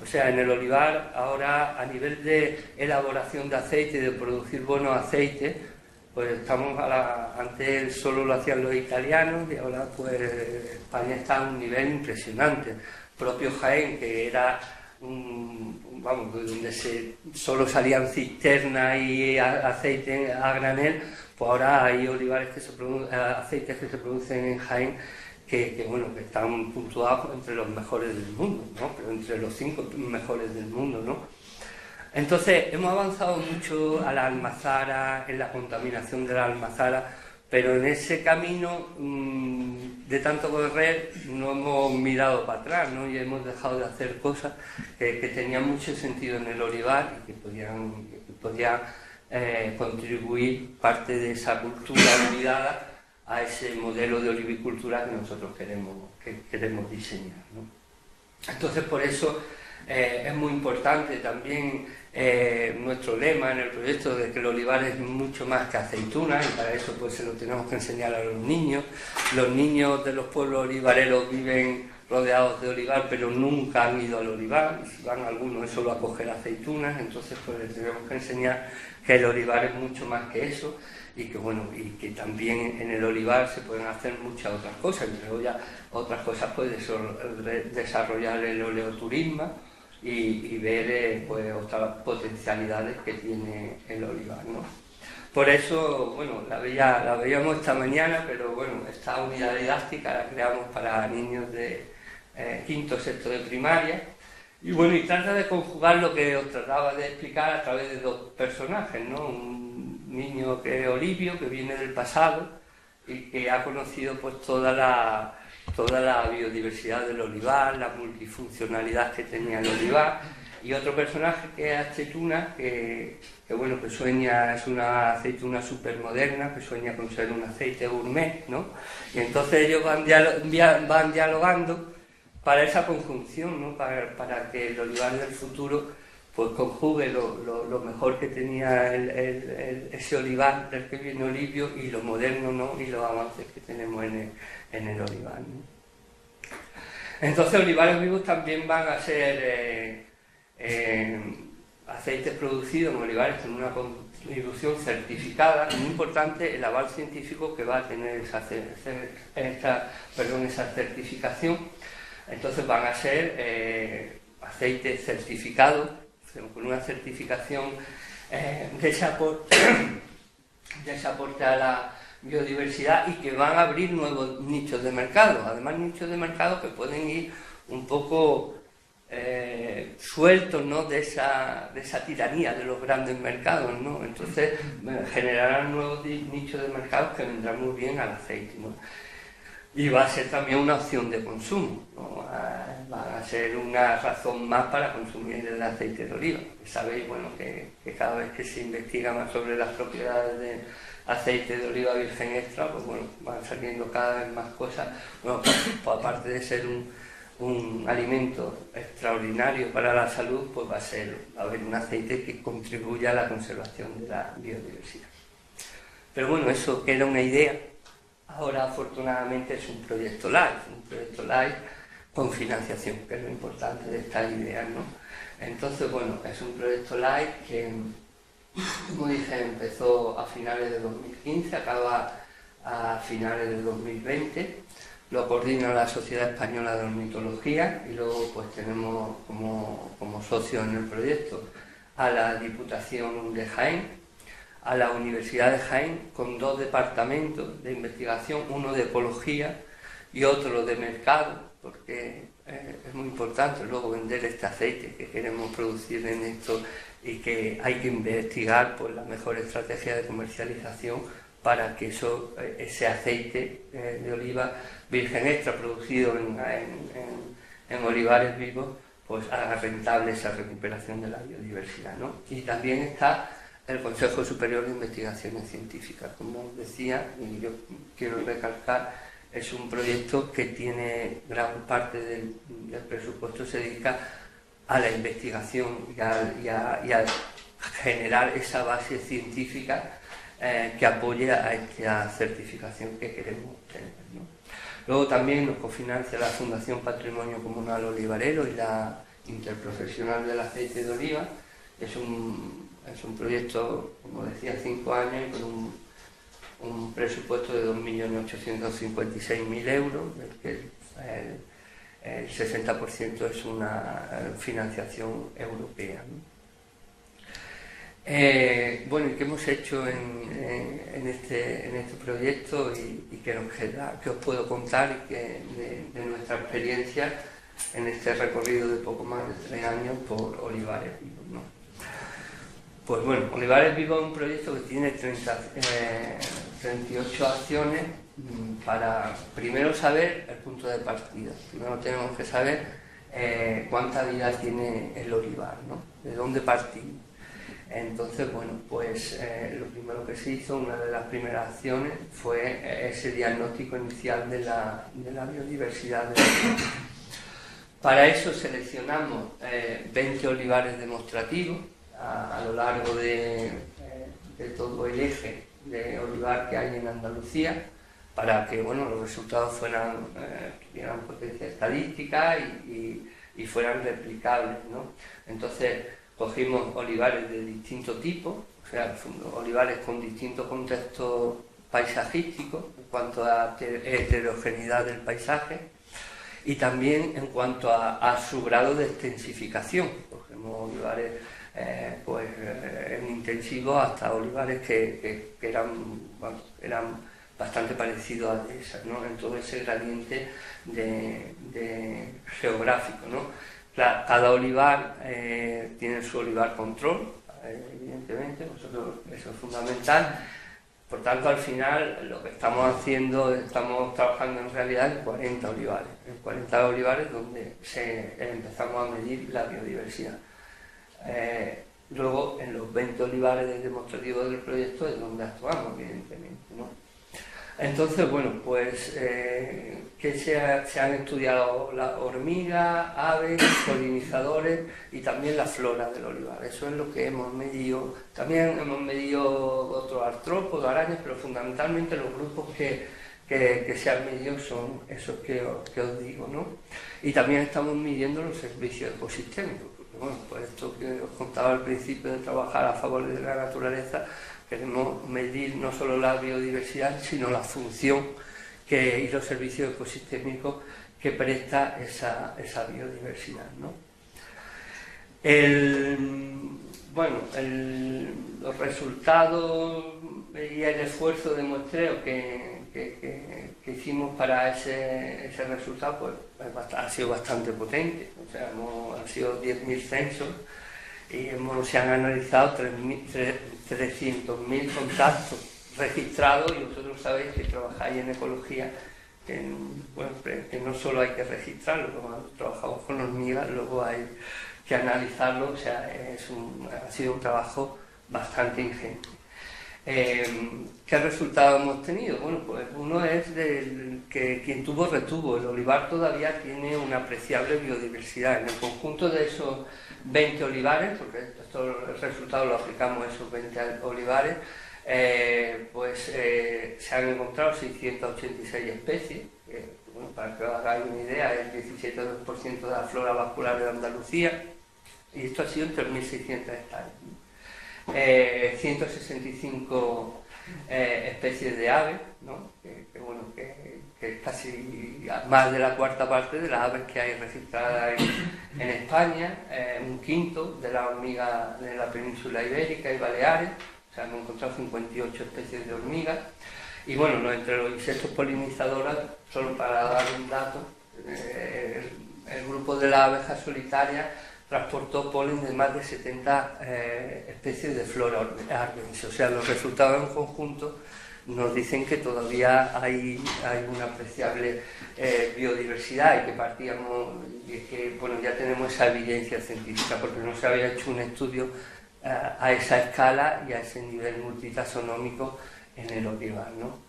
o sea, en el olivar ahora a nivel de elaboración de aceite, de producir buenos aceites, pues estamos antes solo lo hacían los italianos y ahora pues España está a un nivel impresionante. Propio Jaén, que era donde solo salían cisternas y aceite a granel, pues ahora hay olivares aceites que se producen en Jaén que están puntuados entre los mejores del mundo, ¿no? Pero entre los 5 mejores del mundo, ¿no? Entonces, hemos avanzado mucho a la almazara, en la contaminación de la almazara, pero en ese camino de tanto correr no hemos mirado para atrás, ¿no? Y hemos dejado de hacer cosas que tenían mucho sentido en el olivar y que podían contribuir parte de esa cultura olvidada a ese modelo de olivicultura que nosotros queremos diseñar, ¿no? Entonces, por eso es muy importante también nuestro lema en el proyecto de que el olivar es mucho más que aceituna, y para eso pues se lo tenemos que enseñar a los niños. Los niños de los pueblos olivareros viven rodeados de olivar, pero nunca han ido al olivar, y si van algunos es solo a coger aceitunas. Entonces pues les tenemos que enseñar que el olivar es mucho más que eso, y que también en el olivar se pueden hacer muchas otras cosas, entre otras cosas puede desarrollar el oleoturismo y ver pues otras potencialidades que tiene el olivar, ¿no? Por eso, la veíamos esta mañana, pero esta unidad didáctica la creamos para niños de quinto, sexto de primaria, y trata de conjugar lo que os trataba de explicar a través de 2 personajes, ¿no? Un niño que es Olivio, que viene del pasado y que ha conocido pues toda la biodiversidad del olivar, la multifuncionalidad que tenía el olivar, y otro personaje que es Aceituna, que sueña, es una aceituna súper moderna, que sueña con ser un aceite gourmet, ¿no? Y entonces ellos van dialogando para esa conjunción, ¿no? Para que el olivar del futuro pues conjugue lo mejor que tenía ese olivar del que viene Olivio y lo moderno, ¿no? Y los avances que tenemos en el olivar, ¿no? Entonces, Olivares Vivos también van a ser aceites producidos en olivares con una contribución certificada. Muy importante el aval científico que va a tener esa certificación. Entonces van a ser aceites certificados con una certificación de ese aporte a la biodiversidad, y que van a abrir nuevos nichos de mercado, además nichos de mercado que pueden ir un poco sueltos, ¿no? de esa tiranía de los grandes mercados, ¿no? Entonces generarán nuevos nichos de mercado que vendrán muy bien al aceite, ¿no? Y va a ser también una opción de consumo, ¿no? Va a ser una razón más para consumir el aceite de oliva. Sabéis, que cada vez que se investiga más sobre las propiedades del aceite de oliva virgen extra, pues van saliendo cada vez más cosas. Pues aparte de ser un alimento extraordinario para la salud, pues va a haber un aceite que contribuya a la conservación de la biodiversidad. Pero eso que era una idea, ahora afortunadamente es un proyecto live con financiación, que es lo importante de estas ideas, ¿no? Entonces, es un proyecto live que, como dije, empezó a finales de 2015, acaba a finales de 2020, lo coordina la Sociedad Española de Ornitología, y luego pues tenemos como socios en el proyecto a la Diputación de Jaén, a la Universidad de Jaén, con 2 departamentos de investigación, uno de ecología y otro de mercado, porque es muy importante luego vender este aceite que queremos producir en estos y que hay que investigar pues, la mejor estrategia de comercialización para que ese aceite de oliva virgen extra producido en olivares vivos pues haga rentable esa recuperación de la biodiversidad, ¿no? Y también está el Consejo Superior de Investigaciones Científicas, como os decía, y yo quiero recalcar, es un proyecto que tiene gran parte del presupuesto se dedica a la investigación y a generar esa base científica que apoye a esta certificación que queremos tener, ¿no? Luego también nos cofinancia la Fundación Patrimonio Comunal Olivarero y la Interprofesional del Aceite de Oliva. Es un proyecto, como decía, 5 años y con un presupuesto de 2.856.000 euros, del que el 60% es una financiación europea, ¿no? Bueno, ¿y qué hemos hecho en este proyecto y qué os puedo contar de nuestra experiencia en este recorrido de poco más de 3 años por Olivares Vivos, ¿no? Pues bueno, Olivares Vivos es un proyecto que tiene 38 acciones para primero saber el punto de partida. Primero tenemos que saber cuánta vida tiene el olivar, ¿no? De dónde partimos. Entonces, bueno, pues lo primero que se hizo, una de las primeras acciones, fue ese diagnóstico inicial de la biodiversidad del olivar. Para eso seleccionamos 20 olivares demostrativos a lo largo de todo el eje de olivar que hay en Andalucía, para que bueno, los resultados tuvieran potencia estadística y fueran replicables, ¿no? Entonces, cogimos olivares de distinto tipo, o sea, olivares con distintos contextos paisajísticos en cuanto a heterogeneidad del paisaje y también en cuanto a su grado de extensificación. Cogemos olivares en intensivo hasta olivares que eran bastante parecidos a esas, ¿no? En todo ese gradiente de geográfico, ¿no? Cada olivar tiene su olivar control, evidentemente, eso es fundamental. Por tanto, al final, lo que estamos haciendo, estamos trabajando en realidad en 40 olivares donde empezamos a medir la biodiversidad. Luego, en los 20 olivares demostrativos del proyecto es donde actuamos, evidentemente, ¿no? Entonces, bueno, pues que se han estudiado las hormigas, aves, polinizadores y también la flora del olivar. Eso es lo que hemos medido. También hemos medido otros artrópodos, arañas, pero fundamentalmente los grupos que se han medido son esos que os digo, ¿no? Y también estamos midiendo los servicios ecosistémicos, porque bueno, pues esto que os contaba al principio de trabajar a favor de la naturaleza, queremos medir no solo la biodiversidad, sino la función y los servicios ecosistémicos que presta esa biodiversidad, ¿no? Los resultados y el esfuerzo de muestreo que hicimos para ese resultado pues, ha sido bastante potente. O sea, han sido 10.000 censos y se han analizado 300.000 contactos registrados, y vosotros sabéis que trabajáis en ecología, que no solo hay que registrarlo, cuando trabajamos con hormigas luego hay que analizarlo, o sea, ha sido un trabajo bastante ingente. ¿Qué resultados hemos tenido? Bueno, pues uno es que quien tuvo retuvo. El olivar todavía tiene una apreciable biodiversidad. En el conjunto de esos 20 olivares, porque el resultado lo aplicamos a esos 20 olivares, se han encontrado 686 especies. Bueno, para que os hagáis una idea, es el 17% de la flora vascular de Andalucía, y esto ha sido en 3.600 hectáreas. 165 especies de aves, ¿no? que es casi más de la cuarta parte de las aves que hay registradas en España, un quinto de las hormigas de la península ibérica y Baleares. O sea, hemos encontrado 58 especies de hormigas. Y bueno, entre los insectos polinizadores, solo para dar un dato, el grupo de las abejas solitarias transportó polen de más de 70 especies de flora arvense. O sea, los resultados en conjunto nos dicen que todavía hay una apreciable biodiversidad y que partíamos, y que bueno, ya tenemos esa evidencia científica, porque no se había hecho un estudio a esa escala y a ese nivel multitaxonómico en el olivar, ¿no?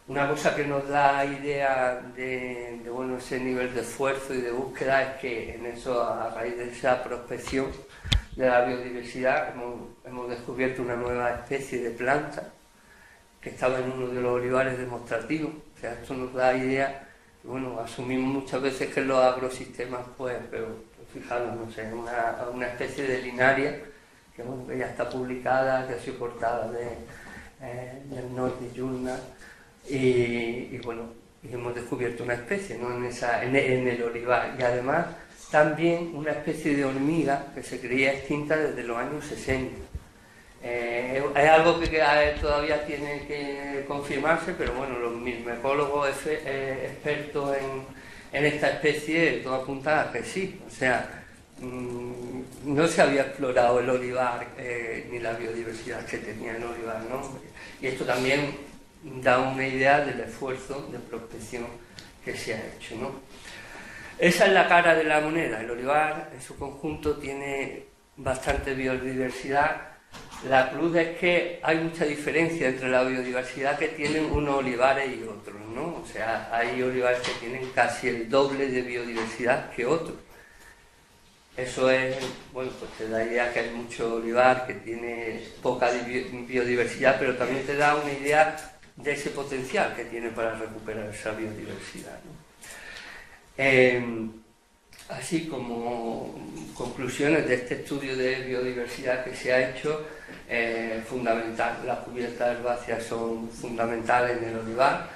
Una cosa que nos da idea de bueno, ese nivel de esfuerzo y de búsqueda es que en eso, a raíz de esa prospección de la biodiversidad, hemos descubierto una nueva especie de planta que estaba en uno de los olivares demostrativos. O sea, esto nos da idea, bueno, asumimos muchas veces que en los agrosistemas, pues, pero fijaros, no sé, una especie de linaria, que bueno, que ya está publicada, que ha sido cortada del norte de Yurna. Y bueno, y hemos descubierto una especie, ¿no? en el olivar, y además también una especie de hormiga que se creía extinta desde los años 60. Es algo que todavía tiene que confirmarse, pero bueno, los micólogos expertos en esta especie todo apunta a que sí. O sea, no se había explorado el olivar ni la biodiversidad que tenía el olivar, ¿no? Y esto también da una idea del esfuerzo de prospección que se ha hecho, ¿no? Esa es la cara de la moneda. El olivar en su conjunto tiene bastante biodiversidad. La cruz es que hay mucha diferencia entre la biodiversidad que tienen unos olivares y otros, ¿no? O sea, hay olivares que tienen casi el doble de biodiversidad que otros. Eso es, bueno, pues te da idea que hay mucho olivar que tiene poca biodiversidad, pero también te da una idea de ese potencial que tiene para recuperar esa biodiversidad, ¿no? Así como conclusiones de este estudio de biodiversidad que se ha hecho, fundamental, las cubiertas herbáceas son fundamentales en el olivar.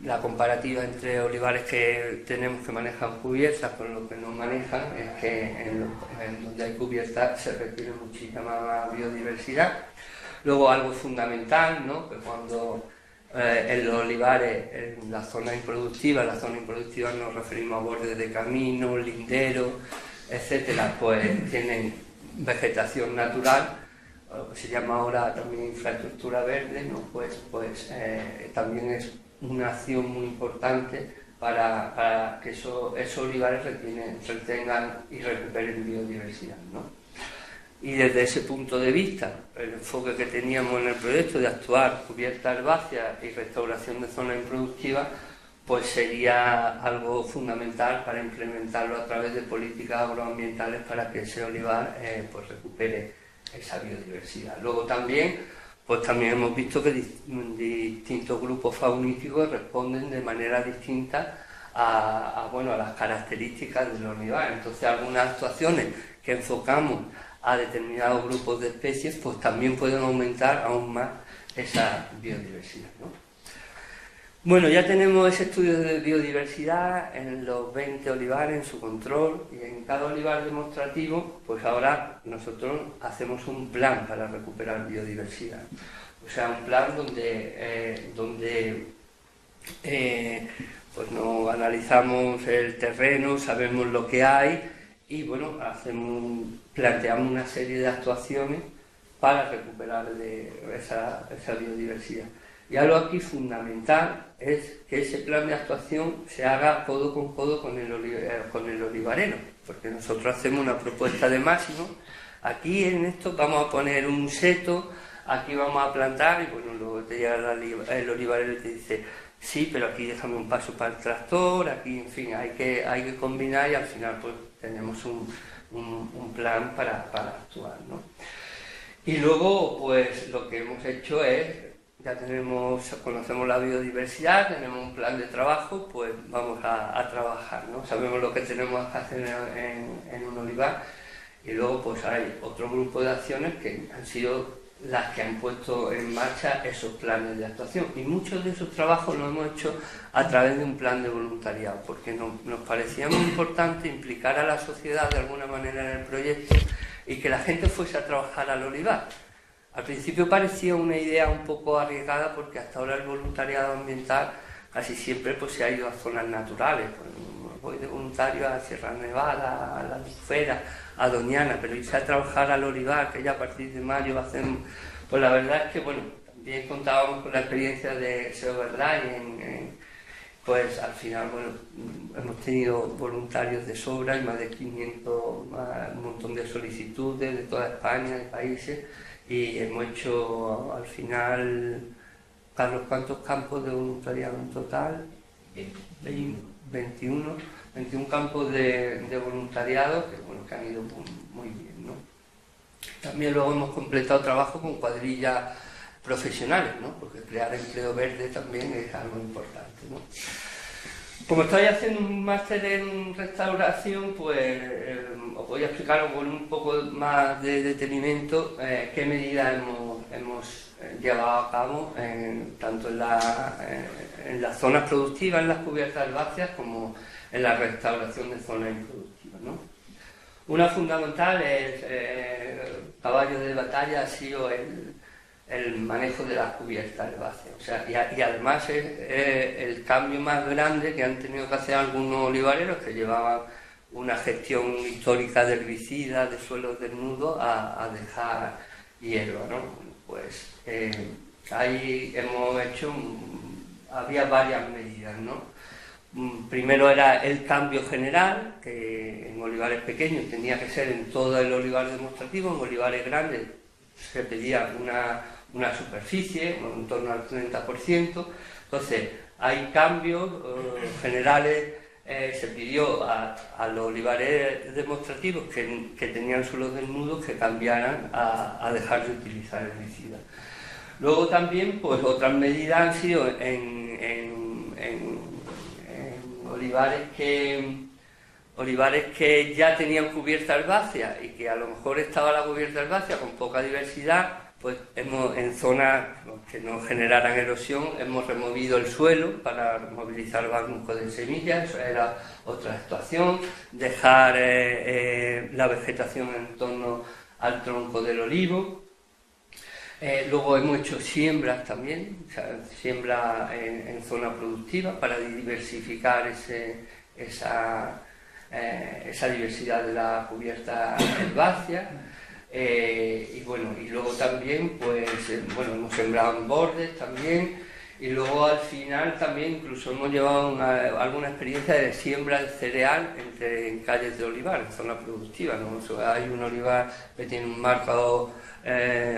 La comparativa entre olivares que tenemos que manejan cubiertas con los que no manejan es que en donde hay cubiertas se requiere muchísima más biodiversidad. Luego algo fundamental, ¿no? Que cuando en los olivares, en la zona improductiva nos referimos a bordes de caminos, linderos, etcétera, pues tienen vegetación natural, lo que se llama ahora también infraestructura verde, ¿no? Pues también es una acción muy importante para que esos olivares retengan y recuperen biodiversidad, ¿no? Y desde ese punto de vista, el enfoque que teníamos en el proyecto de actuar cubierta herbácea y restauración de zonas improductivas, pues sería algo fundamental para implementarlo a través de políticas agroambientales para que ese olivar pues recupere esa biodiversidad. Luego también hemos visto que distintos grupos faunísticos responden de manera distinta a las características del olivar. Entonces, algunas actuaciones que enfocamos a determinados grupos de especies, pues también pueden aumentar aún más esa biodiversidad, ¿no? Bueno, ya tenemos ese estudio de biodiversidad en los 20 olivares, en su control, y en cada olivar demostrativo, pues ahora nosotros hacemos un plan para recuperar biodiversidad. O sea, un plan donde pues nos analizamos el terreno, sabemos lo que hay, y bueno, planteamos una serie de actuaciones para recuperar esa biodiversidad. Y algo aquí fundamental es que ese plan de actuación se haga codo con codo con el olivarero, porque nosotros hacemos una propuesta de máximo. Aquí en esto vamos a poner un seto, aquí vamos a plantar, y bueno, luego te llega el olivarero y te dice, sí, pero aquí déjame un paso para el tractor, aquí, en fin, hay que combinar, y al final pues tenemos un plan para actuar, ¿no? Y luego, pues lo que hemos hecho es, conocemos la biodiversidad, tenemos un plan de trabajo, pues vamos a trabajar, ¿no? Sabemos lo que tenemos que hacer en un olivar, y luego pues hay otro grupo de acciones que han sido las que han puesto en marcha esos planes de actuación, y muchos de esos trabajos los hemos hecho a través de un plan de voluntariado, porque nos parecía muy importante implicar a la sociedad de alguna manera en el proyecto y que la gente fuese a trabajar al olivar. Al principio parecía una idea un poco arriesgada, porque hasta ahora el voluntariado ambiental casi siempre pues se ha ido a zonas naturales, voy de voluntario a Sierra Nevada, a la Albufera, a Doñana, pero irse a trabajar al olivar, que ya a partir de mayo va a hacer... Pues la verdad es que, bueno, también contábamos con la experiencia de SEO Verdad y pues al final, bueno, hemos tenido voluntarios de sobra y más de 500, un montón de solicitudes de toda España, de países, y hemos hecho al final, Carlos, ¿cuántos campos de voluntariado en total? 21 campos de voluntariado que, bueno, que han ido muy bien, ¿no? También luego hemos completado trabajo con cuadrillas profesionales, ¿no? Porque crear empleo verde también es algo importante, ¿no? Como estoy haciendo un máster en restauración, pues os voy a explicar con un poco más de detenimiento qué medidas hemos llevado a cabo tanto en las zonas productivas, en las cubiertas herbáceas, como en la restauración de zonas improductivas, ¿no? Una fundamental es caballo de batalla ha sido el manejo de las cubiertas herbáceas, o sea, y además es el cambio más grande que han tenido que hacer algunos olivareros que llevaban una gestión histórica de herbicidas, de suelos desnudos, a dejar hierba, ¿no? Pues ahí hemos hecho, había varias medidas, ¿no? Primero era el cambio general, que en olivares pequeños tenía que ser en todo el olivar demostrativo, en olivares grandes se pedía una superficie, en torno al 30%, entonces hay cambios generales, se pidió a los olivares demostrativos que tenían suelos desnudos que cambiaran a dejar de utilizar herbicidas. Luego también, pues otras medidas han sido en olivares que ya tenían cubierta herbácea y que a lo mejor estaba la cubierta herbácea con poca diversidad, pues en zonas que no generaran erosión hemos removido el suelo para movilizar bancos de semillas, eso era otra actuación, dejar la vegetación en torno al tronco del olivo. Luego hemos hecho siembras también, o sea, siembra en zona productiva para diversificar esa diversidad de la cubierta herbácea. Y bueno, y luego también, pues, bueno, hemos sembrado en bordes también, y luego al final también incluso hemos llevado alguna experiencia de siembra de cereal en calles de olivar, en zona productiva, ¿no? O sea, hay un olivar que tiene un marco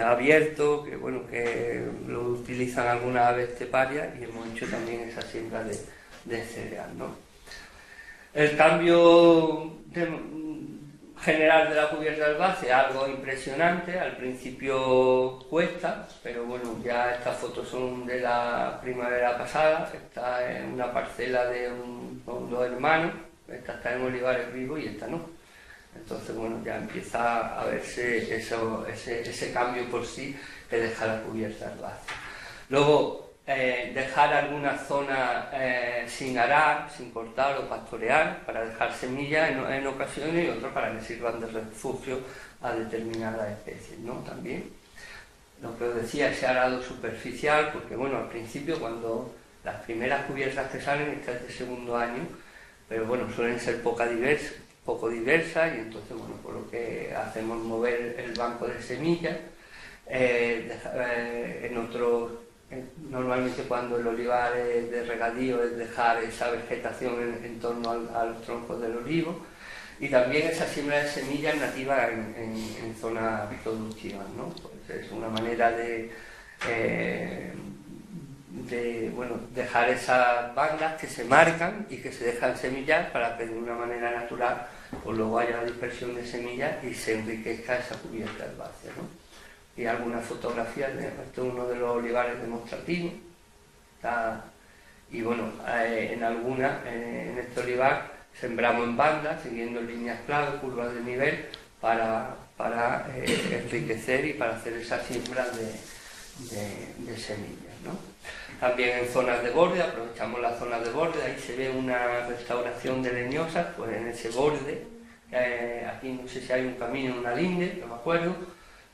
abierto, que bueno, que lo utilizan algunas aves esteparias, y hemos hecho también esa siembra de cereal, ¿no? El cambio general de la cubierta herbácea, algo impresionante, al principio cuesta, pero bueno, ya estas fotos son de la primavera pasada, está en una parcela de dos hermanos, esta está en olivares vivos y esta no. Entonces, bueno, ya empieza a verse ese cambio por sí que deja la cubierta herbácea. Luego, dejar algunas zonas sin arar, sin cortar o pastorear, para dejar semillas en ocasiones, y otras para que sirvan de refugio a determinadas especies, ¿no? También, lo que os decía, ese arado superficial, porque bueno, al principio, cuando las primeras cubiertas que salen, estas de segundo año, pero bueno, suelen ser poco diversas, y entonces, bueno, por lo que hacemos mover el banco de semillas, en otros... Normalmente cuando el olivar es de regadío es dejar esa vegetación en torno al tronco del olivo, y también esa siembra de semillas nativas en zonas productivas, ¿no? Pues es una manera de bueno, dejar esas bandas que se marcan y que se dejan semillar para que de una manera natural pues luego haya la dispersión de semillas y se enriquezca esa cubierta herbácea, ¿no? Y algunas fotografías de uno de los olivares demostrativos. Y bueno, en este olivar sembramos en bandas, siguiendo líneas clave, curvas de nivel, para enriquecer y para hacer esa siembra de semillas, ¿no? También en zonas de borde, aprovechamos las zonas de borde, ahí se ve una restauración de leñosas, pues en ese borde, aquí no sé si hay un camino, una linde, no me acuerdo,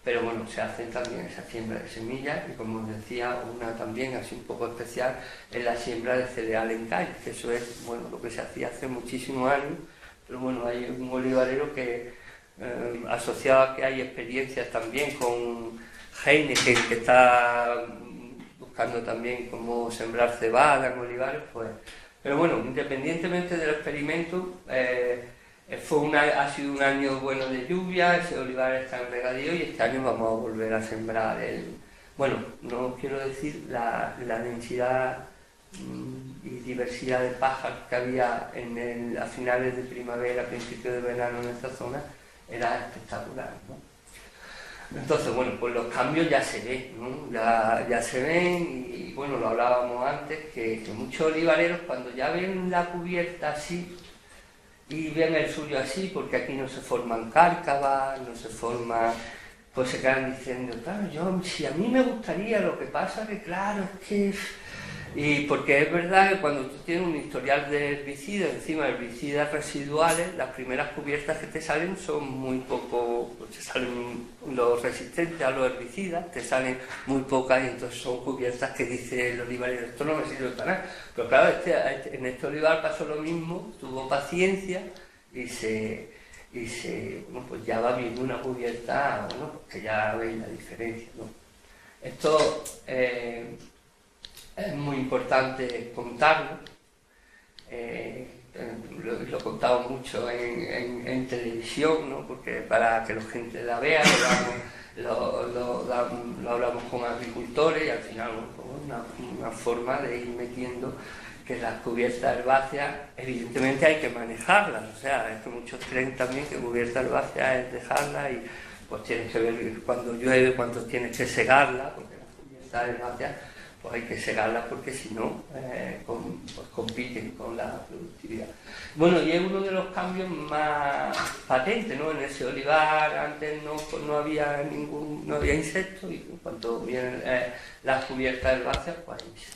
pero bueno, se hacen también esa siembra de semillas y, como os decía, una también así un poco especial es la siembra de cereal en calle, que eso es, bueno, lo que se hacía hace muchísimos años, pero bueno, hay un olivarero que, asociado a que hay experiencias también con Heineken, que está buscando también cómo sembrar cebada en olivares, pues, pero bueno, independientemente del experimento, ha sido un año bueno de lluvia, ese olivar está en regadío y este año vamos a volver a sembrar bueno, no quiero decir la densidad y diversidad de pájaros que había a finales de primavera, principios de verano en esta zona, era espectacular, ¿no? Entonces, bueno, pues los cambios ya se ven, ¿no? Ya se ven y bueno, lo hablábamos antes, que muchos olivareros cuando ya ven la cubierta así, y ven el suyo así, porque aquí no se forman cárcavas, no se forman, pues se quedan diciendo, claro, si a mí me gustaría, lo que pasa que claro, es que... Y porque es verdad que cuando tú tienes un historial de herbicidas, encima herbicidas residuales, las primeras cubiertas que te salen son muy poco, pues te salen los resistentes a los herbicidas, te salen muy pocas y entonces son cubiertas que dice el olivarero, esto no me sirve para nada. Pero claro, en este olivar pasó lo mismo, tuvo paciencia y bueno, pues ya va viendo una cubierta, bueno, pues que ya veis la diferencia, ¿no? Esto es muy importante contarlo, lo he contado mucho en televisión, ¿no? Porque para que la gente la vea, lo hablamos con agricultores y al final una forma de ir metiendo que las cubiertas herbáceas, evidentemente hay que manejarlas, o sea, es que muchos creen también que cubierta herbácea es dejarla y pues tienes que ver cuando llueve, cuando tienes que segarla, porque las cubiertas herbáceas pues hay que segarlas porque si no, pues compiten con la productividad. Bueno, y es uno de los cambios más patentes, ¿no? En ese olivar antes no había insectos y cuando vienen las cubiertas herbáceas, pues hay insectos.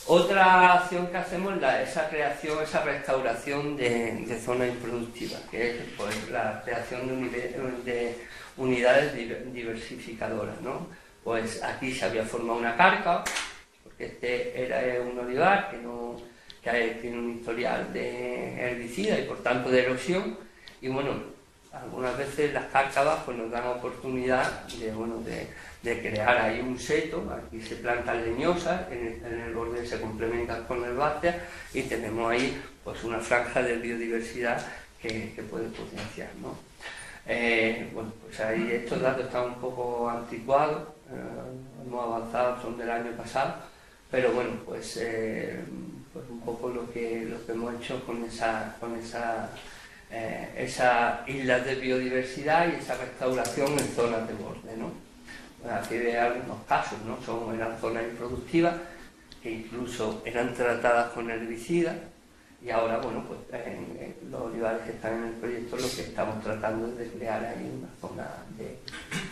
Otra acción que hacemos es esa creación, esa restauración de zonas improductivas, que es pues, la creación de unidades diversificadoras, ¿no? Pues aquí se había formado una cárcava, porque este era un olivar que tiene un historial de herbicida y por tanto de erosión, y bueno, algunas veces las cárcavas pues, nos dan oportunidad de crear ahí un seto. Aquí se plantan leñosas, en el borde se complementan con herbáceas y tenemos ahí pues una franja de biodiversidad que puede potenciar, ¿no? Bueno, pues ahí estos datos están un poco anticuados, hemos avanzado, son del año pasado, pero bueno, pues un poco lo que hemos hecho con esa isla de biodiversidad y esa restauración en zonas de borde, ¿no? Aquí de algunos casos, ¿no? Eran zonas improductivas que incluso eran tratadas con herbicidas y ahora, bueno, pues en los olivares que están en el proyecto lo que estamos tratando es de crear ahí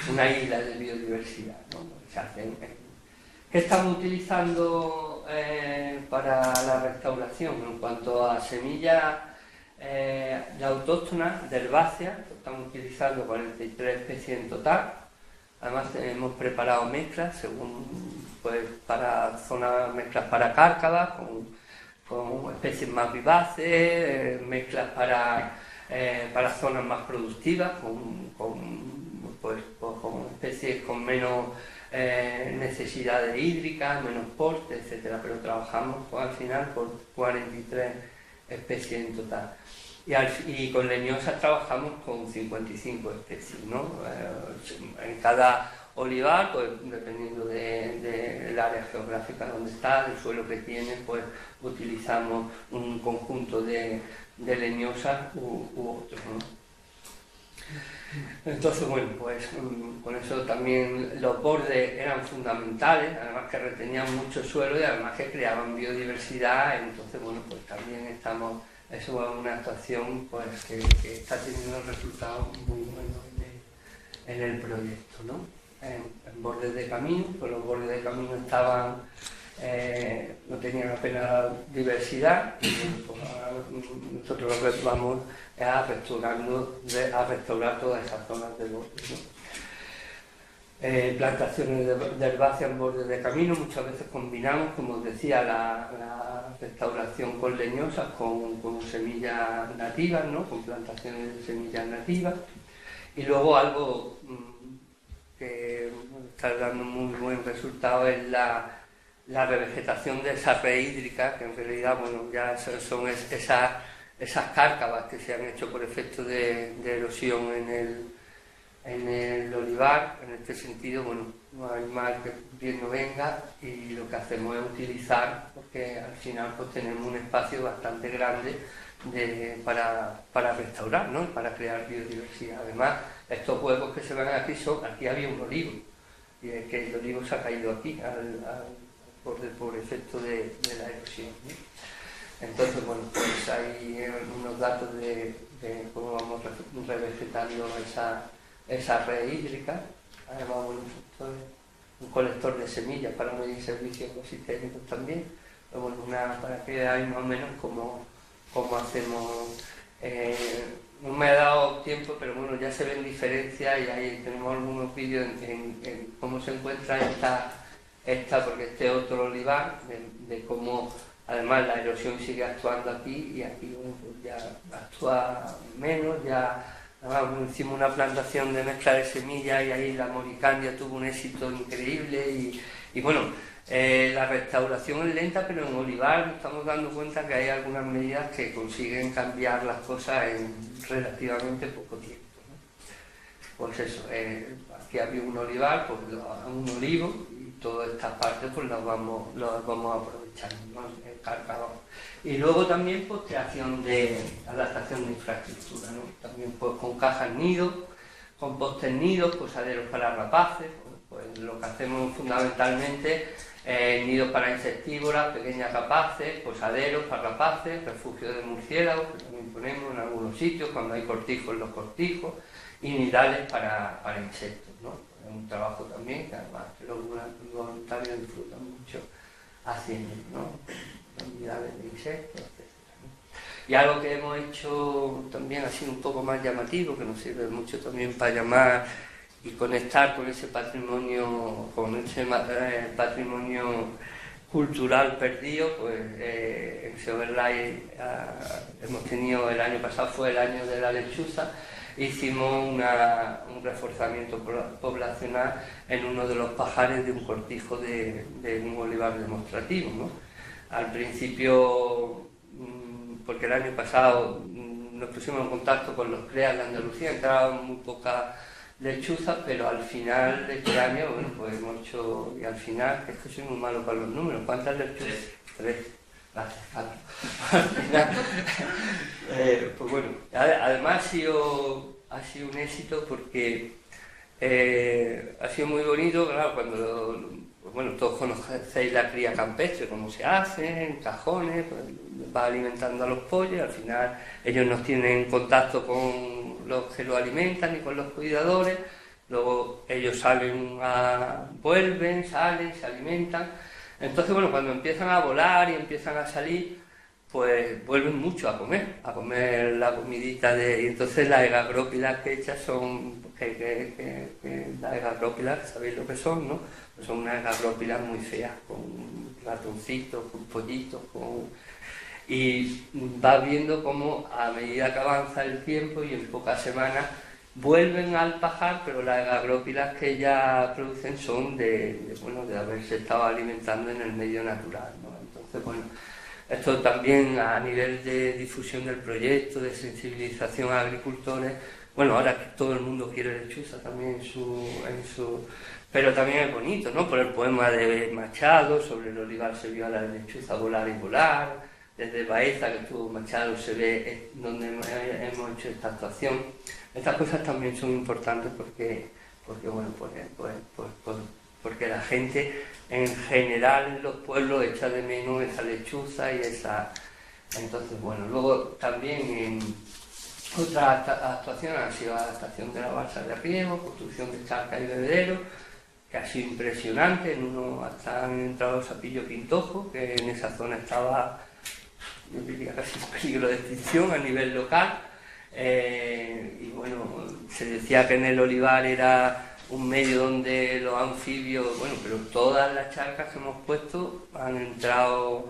una isla de biodiversidad, ¿no? ¿Qué estamos utilizando para la restauración? En cuanto a semillas la autóctona de herbáceas, estamos utilizando 43 especies en total. Además hemos preparado mezclas pues mezclas para cárcavas con especies más vivaces, mezclas para zonas más productivas, con especies con menos necesidades hídricas, menos porte, etcétera. Pero trabajamos pues, al final por 43 especies en total. Y con leñosas trabajamos con 55 especies, ¿no? En cada olivar, pues dependiendo del área geográfica donde está, del suelo que tiene, pues utilizamos un conjunto de leñosas u otros, ¿no? Entonces, bueno, pues con eso también los bordes eran fundamentales, además que retenían mucho suelo y además que creaban biodiversidad, entonces, bueno, pues también eso es una actuación pues, que está teniendo resultados muy buenos en el proyecto, ¿no? En bordes de camino, pues los bordes de camino no tenían apenas diversidad y pues nosotros lo que vamos es a restaurar todas esas zonas de bosque, ¿no? plantaciones de herbáceas en borde de camino. Muchas veces combinamos, como os decía, la restauración con leñosas con semillas nativas, ¿no? Con plantaciones de semillas nativas. Y luego algo que está dando muy buen resultado es la revegetación de esa red hídrica, que en realidad, bueno, ya son esas cárcavas que se han hecho por efecto de erosión en el olivar. En este sentido, bueno, no hay mal que bien no venga, y lo que hacemos es utilizar, porque al final pues tenemos un espacio bastante grande para restaurar, ¿no? Y para crear biodiversidad. Además, estos huecos que se ven aquí aquí había un olivo, y es que el olivo se ha caído aquí por efecto de la erosión, ¿no? Entonces, bueno, pues hay unos datos de cómo vamos revegetando esa red hídrica. Además, bueno, esto es un colector de semillas para medir servicios ecosistémicos también. Pero bueno, para que veáis más o menos cómo hacemos. No me ha dado tiempo, pero bueno, ya se ven diferencias, y ahí tenemos algunos vídeos en cómo se encuentra porque este otro olivar, de cómo además la erosión sigue actuando aquí, y aquí bueno, pues ya actúa menos. Además, hicimos una plantación de mezcla de semillas, y ahí la moricandia tuvo un éxito increíble, y bueno, la restauración es lenta, pero en olivar nos estamos dando cuenta que hay algunas medidas que consiguen cambiar las cosas en relativamente poco tiempo, ¿no? Pues eso, aquí había un olivar, pues un olivo, y todas estas partes pues las vamos aprovechando, ¿no? Y luego también pues creación de adaptación de infraestructura, ¿no? También pues con cajas nidos, con postes nidos, posaderos para rapaces. Pues lo que hacemos fundamentalmente nidos para insectívoras, pequeñas rapaces, posaderos para rapaces, refugios de murciélagos, que también ponemos en algunos sitios cuando hay cortijos, los cortijos, y nidales para insectos, ¿no? Es un trabajo también que además los voluntarios disfrutan mucho haciendo, ¿no? Unidades de insectos, etc., ¿no? Y algo que hemos hecho también ha sido un poco más llamativo, que nos sirve mucho también para llamar y conectar con ese patrimonio, patrimonio cultural perdido. Pues en Seoverlai hemos tenido, el año pasado fue el año de la lechuza, hicimos un reforzamiento poblacional en uno de los pajares de un cortijo de un olivar demostrativo, ¿no? Al principio, porque el año pasado nos pusimos en contacto con los CREAS de Andalucía, entraban muy pocas lechuzas, pero al final de este año, bueno, pues hemos hecho, y al final, es que soy muy malo para los números, ¿cuántas lechuzas? 3. Gracias, Carlos. Al final, pues bueno, además ha sido un éxito, porque ha sido muy bonito, claro, cuando, pues bueno, todos conocéis la cría campestre, cómo se hace, en cajones, pues va alimentando a los pollos, al final ellos no tienen contacto con los que lo alimentan ni con los cuidadores, luego ellos vuelven, salen, se alimentan. Entonces, bueno, cuando empiezan a volar y empiezan a salir, pues vuelven mucho a comer la comidita y entonces las egagrópilas que echas son, las egagrópilas, sabéis lo que son, ¿no? Pues son unas egagrópilas muy feas, con ratoncitos, con pollitos, y vas viendo cómo a medida que avanza el tiempo y en pocas semanas vuelven al pajar, pero las egagrópilas que ellas producen son de haberse estado alimentando en el medio natural, ¿no? Entonces, bueno, esto también a nivel de difusión del proyecto, de sensibilización a agricultores. Bueno, ahora que todo el mundo quiere lechuza también pero también es bonito, ¿no? Por el poema de Machado, sobre el olivar se vio a la lechuza volar y volar. Desde Baeza, que estuvo Machado, se ve donde hemos hecho esta actuación. Estas cosas también son importantes porque bueno, porque la gente en general en los pueblos echa de menos esa lechuza y esa. Entonces, bueno, luego también otras actuaciones han sido la adaptación de la balsa de riego, construcción de charcas y bebederos, que ha sido impresionante. En uno hasta han entrado Sapillo Pintojo, que en esa zona estaba, yo diría, casi en peligro de extinción a nivel local. Y bueno, se decía que en el olivar era un medio donde los anfibios, bueno, pero todas las charcas que hemos puesto no han entrado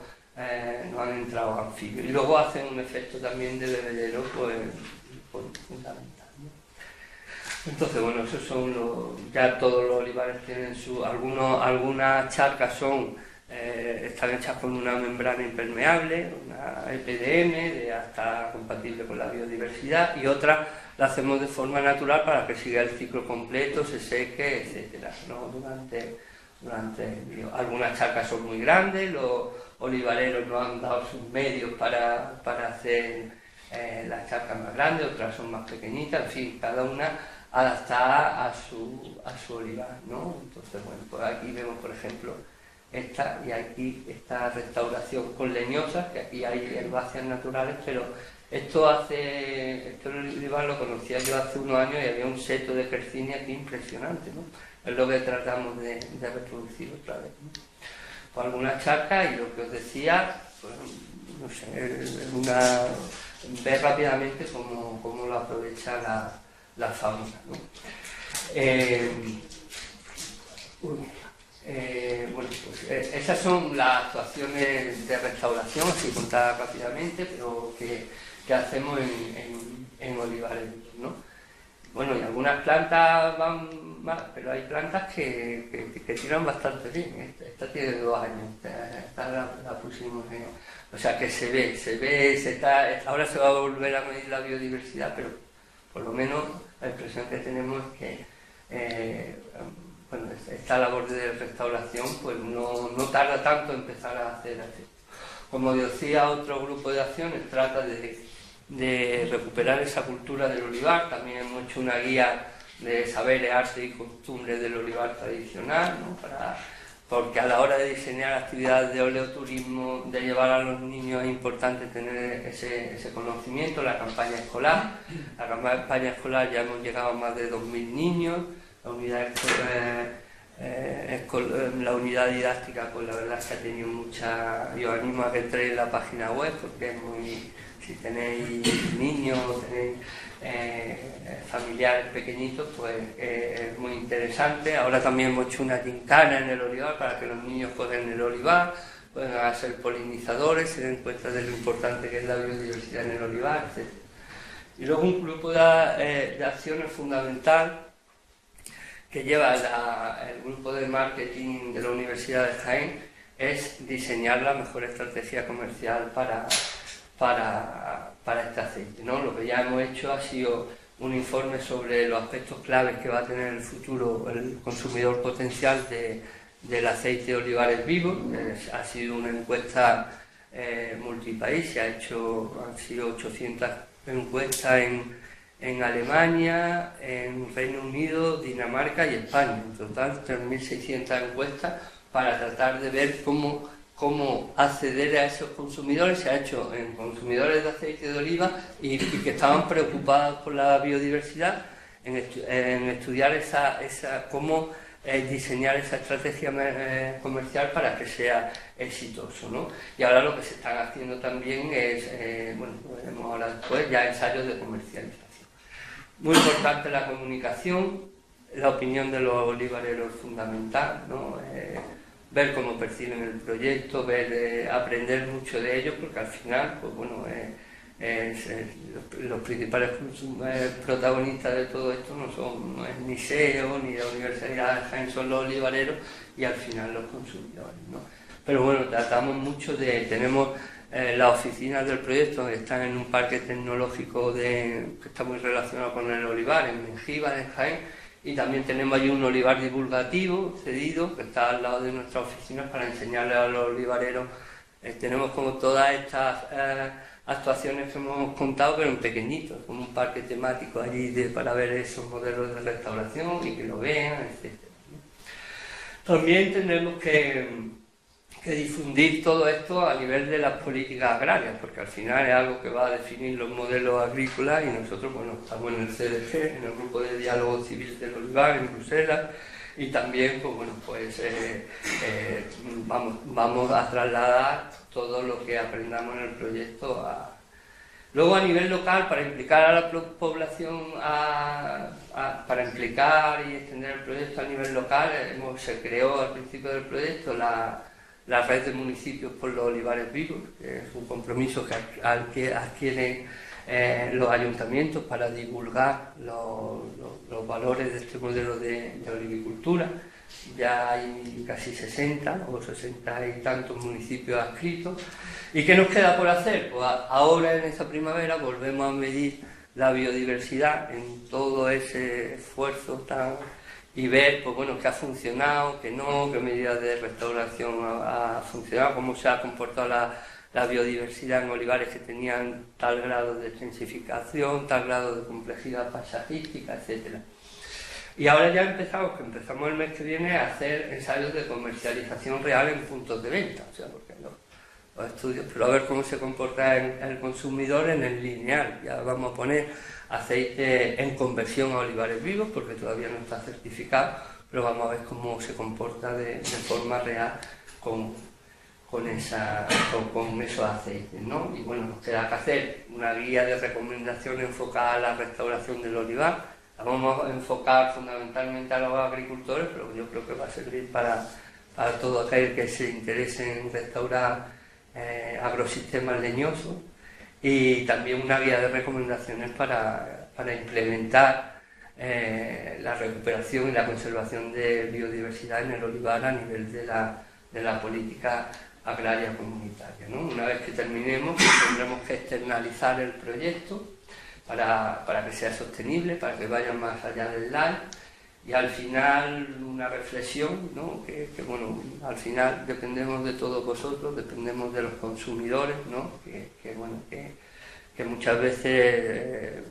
anfibios. Y luego hacen un efecto también de bebedero, pues fundamental, ¿no? Entonces, bueno, esos son ya todos los olivares tienen algunas charcas están hechas con una membrana impermeable, una EPDM, hasta compatible con la biodiversidad, y otras la hacemos de forma natural para que siga el ciclo completo, se seque, etcétera, ¿no? Algunas charcas son muy grandes, los olivareros nos han dado sus medios para hacer las charcas más grandes, otras son más pequeñitas, en fin, cada una adaptada a su olivar, ¿no? Entonces, bueno, pues aquí vemos, por ejemplo, esta y aquí esta restauración con leñosas, que aquí hay herbáceas naturales, pero este olivar lo conocía yo hace unos años y había un seto de quercinia aquí impresionante, ¿no? Es lo que tratamos de reproducir otra vez, ¿no? Pues algunas charcas, y lo que os decía, pues, no sé, ver rápidamente cómo lo aprovecha la fauna, ¿no? Bueno, pues esas son las actuaciones de restauración, así contadas rápidamente, pero que hacemos en olivares, ¿no? Bueno, y algunas plantas van más, pero hay plantas que tiran bastante bien. Esta tiene 2 años, esta la pusimos o sea que se ve, ahora se va a volver a medir la biodiversidad, pero por lo menos la impresión que tenemos es que bueno, esta labor de restauración pues no tarda tanto en empezar a hacer efecto. Como decía, otro grupo de acciones trata de recuperar esa cultura del olivar. También hemos hecho una guía de saberes, arte y costumbres del olivar tradicional, ¿no? Porque a la hora de diseñar actividades de oleoturismo, de llevar a los niños, es importante tener ese conocimiento. La campaña escolar ya hemos llegado a más de 2.000 niños. La unidad didáctica, pues la verdad es que ha tenido mucha... Yo os animo a que entréis en la página web, porque es muy... Si tenéis niños, tenéis familiares pequeñitos, pues es muy interesante. Ahora también hemos hecho una gincana en el olivar para que los niños jueguen en el olivar, puedan ser polinizadores, se den cuenta de lo importante que es la biodiversidad en el olivar, etc. Y luego un grupo de acciones fundamental que lleva el grupo de marketing de la Universidad de Jaén es diseñar la mejor estrategia comercial para este aceite, ¿no? Lo que ya hemos hecho ha sido un informe sobre los aspectos claves que va a tener en el futuro el consumidor potencial del aceite de olivares vivos. Ha sido una encuesta multipaís, han sido 800 encuestas en Alemania, en Reino Unido, Dinamarca y España. En total 3.600 encuestas para tratar de ver cómo acceder a esos consumidores. Se ha hecho en consumidores de aceite de oliva y que estaban preocupados por la biodiversidad, en estudiar cómo diseñar esa estrategia comercial para que sea exitoso, ¿no? Y ahora lo que se están haciendo también es, bueno, lo veremos ahora después, ya ensayos de comercialización. Muy importante la comunicación, la opinión de los olivareros es fundamental, ¿no? Ver cómo perciben el proyecto, aprender mucho de ellos, porque al final, pues bueno, los principales protagonistas de todo esto no es ni SEO ni la Universidad de Jaén, son los olivareros y al final los consumidores, ¿no? Pero bueno, tratamos mucho tenemos las oficinas del proyecto que están en un parque tecnológico que está muy relacionado con el olivar, en Mengíbar, en Jaén, y también tenemos allí un olivar divulgativo cedido que está al lado de nuestras oficinas para enseñarle a los olivareros. Tenemos como todas estas actuaciones que hemos contado, pero en pequeñitos, como un parque temático allí para ver esos modelos de restauración y que lo vean, etc. También tenemos que difundir todo esto a nivel de las políticas agrarias, porque al final es algo que va a definir los modelos agrícolas y nosotros, bueno, estamos en el CDG, en el Grupo de Diálogo Civil del Olivar, en Bruselas, y también, pues bueno, pues vamos a trasladar todo lo que aprendamos en el proyecto Luego, a nivel local, para implicar a la población, para implicar y extender el proyecto a nivel local, se creó al principio del proyecto la red de municipios por los olivares vivos, que es un compromiso que adquieren los ayuntamientos para divulgar los valores de este modelo de olivicultura. Ya hay casi 60 o 60 y tantos municipios adscritos. ¿Y qué nos queda por hacer? Pues ahora, en esta primavera, volvemos a medir la biodiversidad en todo ese esfuerzo y ver, pues bueno, qué ha funcionado, qué no, qué medidas de restauración ha funcionado, cómo se ha comportado la biodiversidad en olivares que tenían tal grado de intensificación, tal grado de complejidad paisajística, etcétera. Y ahora ya empezamos el mes que viene a hacer ensayos de comercialización real en puntos de venta, o sea, porque los estudios, pero a ver cómo se comporta el consumidor en el lineal. Ya vamos a poner aceite en conversión a olivares vivos, porque todavía no está certificado, pero vamos a ver cómo se comporta de forma real con esos aceites, ¿no? Y bueno, nos queda que hacer una guía de recomendaciones enfocada a la restauración del olivar. La vamos a enfocar fundamentalmente a los agricultores, pero yo creo que va a servir para todo aquel que se interese en restaurar agrosistemas leñosos, y también una guía de recomendaciones para implementar la recuperación y la conservación de biodiversidad en el olivar a nivel de la política agraria comunitaria, ¿no? Una vez que terminemos, tendremos que externalizar el proyecto para que sea sostenible, para que vaya más allá del LIFE, y al final una reflexión, ¿no? que bueno, al final dependemos de todos vosotros, dependemos de los consumidores, ¿no? que muchas veces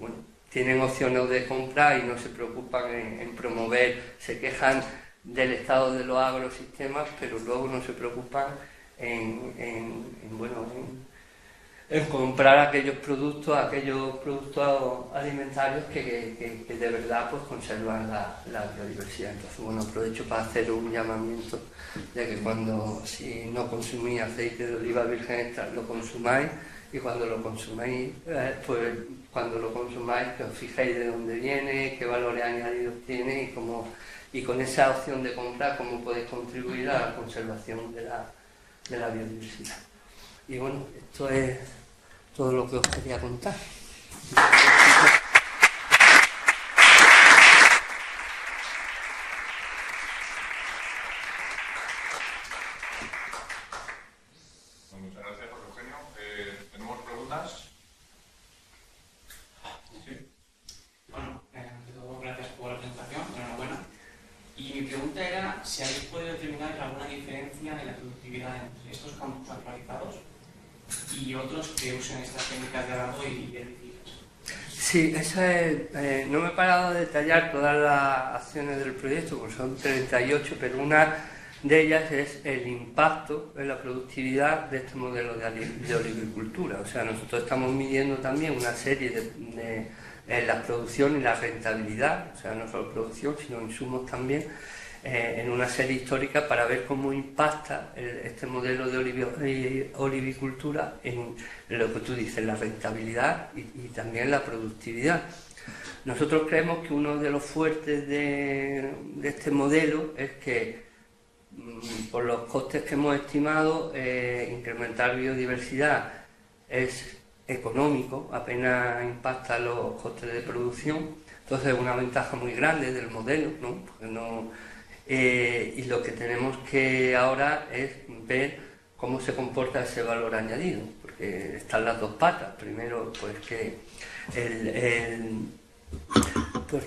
tienen opciones de compra y no se preocupan en promover, se quejan del estado de los agrosistemas, pero luego no se preocupan en comprar aquellos productos alimentarios que de verdad pues conservan la biodiversidad. Entonces, bueno, aprovecho para hacer un llamamiento de que si no consumís aceite de oliva virgen extra, lo consumáis, y cuando lo consumáis, que os fijéis de dónde viene, qué valores añadidos tiene y con esa opción de compra cómo podéis contribuir a la conservación de la biodiversidad. Y bueno, esto es todo lo que os quería contar. Muchas gracias, José Eugenio. ¿Tenemos preguntas? Sí. Bueno, ante todo, gracias por la presentación, enhorabuena. Y mi pregunta era si habéis podido determinar alguna diferencia en la productividad entre estos campos actualizados y otros que usen estas técnicas de arado y herbicidas. Sí, no me he parado de detallar todas las acciones del proyecto, porque son 38, pero una de ellas es el impacto en la productividad de este modelo de olivicultura. O sea, nosotros estamos midiendo también una serie de la producción y la rentabilidad, o sea, no solo producción, sino insumos también, en una serie histórica para ver cómo impacta este modelo de olivicultura en lo que tú dices, la rentabilidad y también la productividad. Nosotros creemos que uno de los fuertes de este modelo es que, por los costes que hemos estimado, incrementar biodiversidad es económico, apenas impacta los costes de producción, entonces es una ventaja muy grande del modelo, ¿no? Porque y lo que tenemos que ahora es ver cómo se comporta ese valor añadido, porque están las dos patas. Primero, pues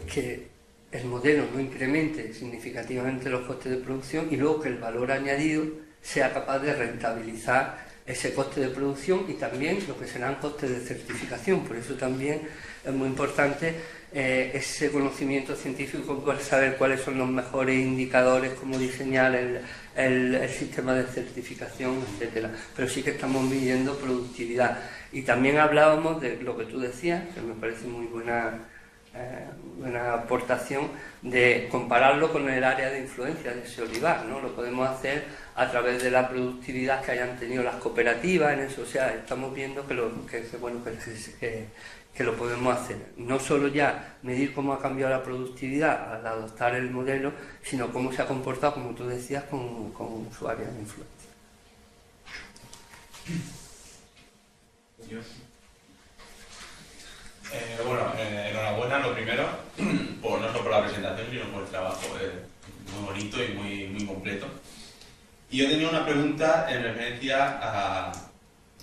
que el modelo no incremente significativamente los costes de producción, y luego que el valor añadido sea capaz de rentabilizar ese coste de producción y también lo que serán costes de certificación. Por eso también es muy importante ese conocimiento científico para saber cuáles son los mejores indicadores, cómo diseñar el sistema de certificación, etcétera. Pero sí que estamos midiendo productividad. Y también hablábamos de lo que tú decías, que me parece muy buena buena aportación de compararlo con el área de influencia de ese olivar, ¿no? Lo podemos hacer a través de la productividad que hayan tenido las cooperativas en eso. O sea, estamos viendo que lo podemos hacer. No solo ya medir cómo ha cambiado la productividad al adoptar el modelo, sino cómo se ha comportado, como tú decías, con su área de influencia. Enhorabuena lo primero, no solo por la presentación, sino por el trabajo muy bonito y muy completo. Y yo tenía una pregunta en referencia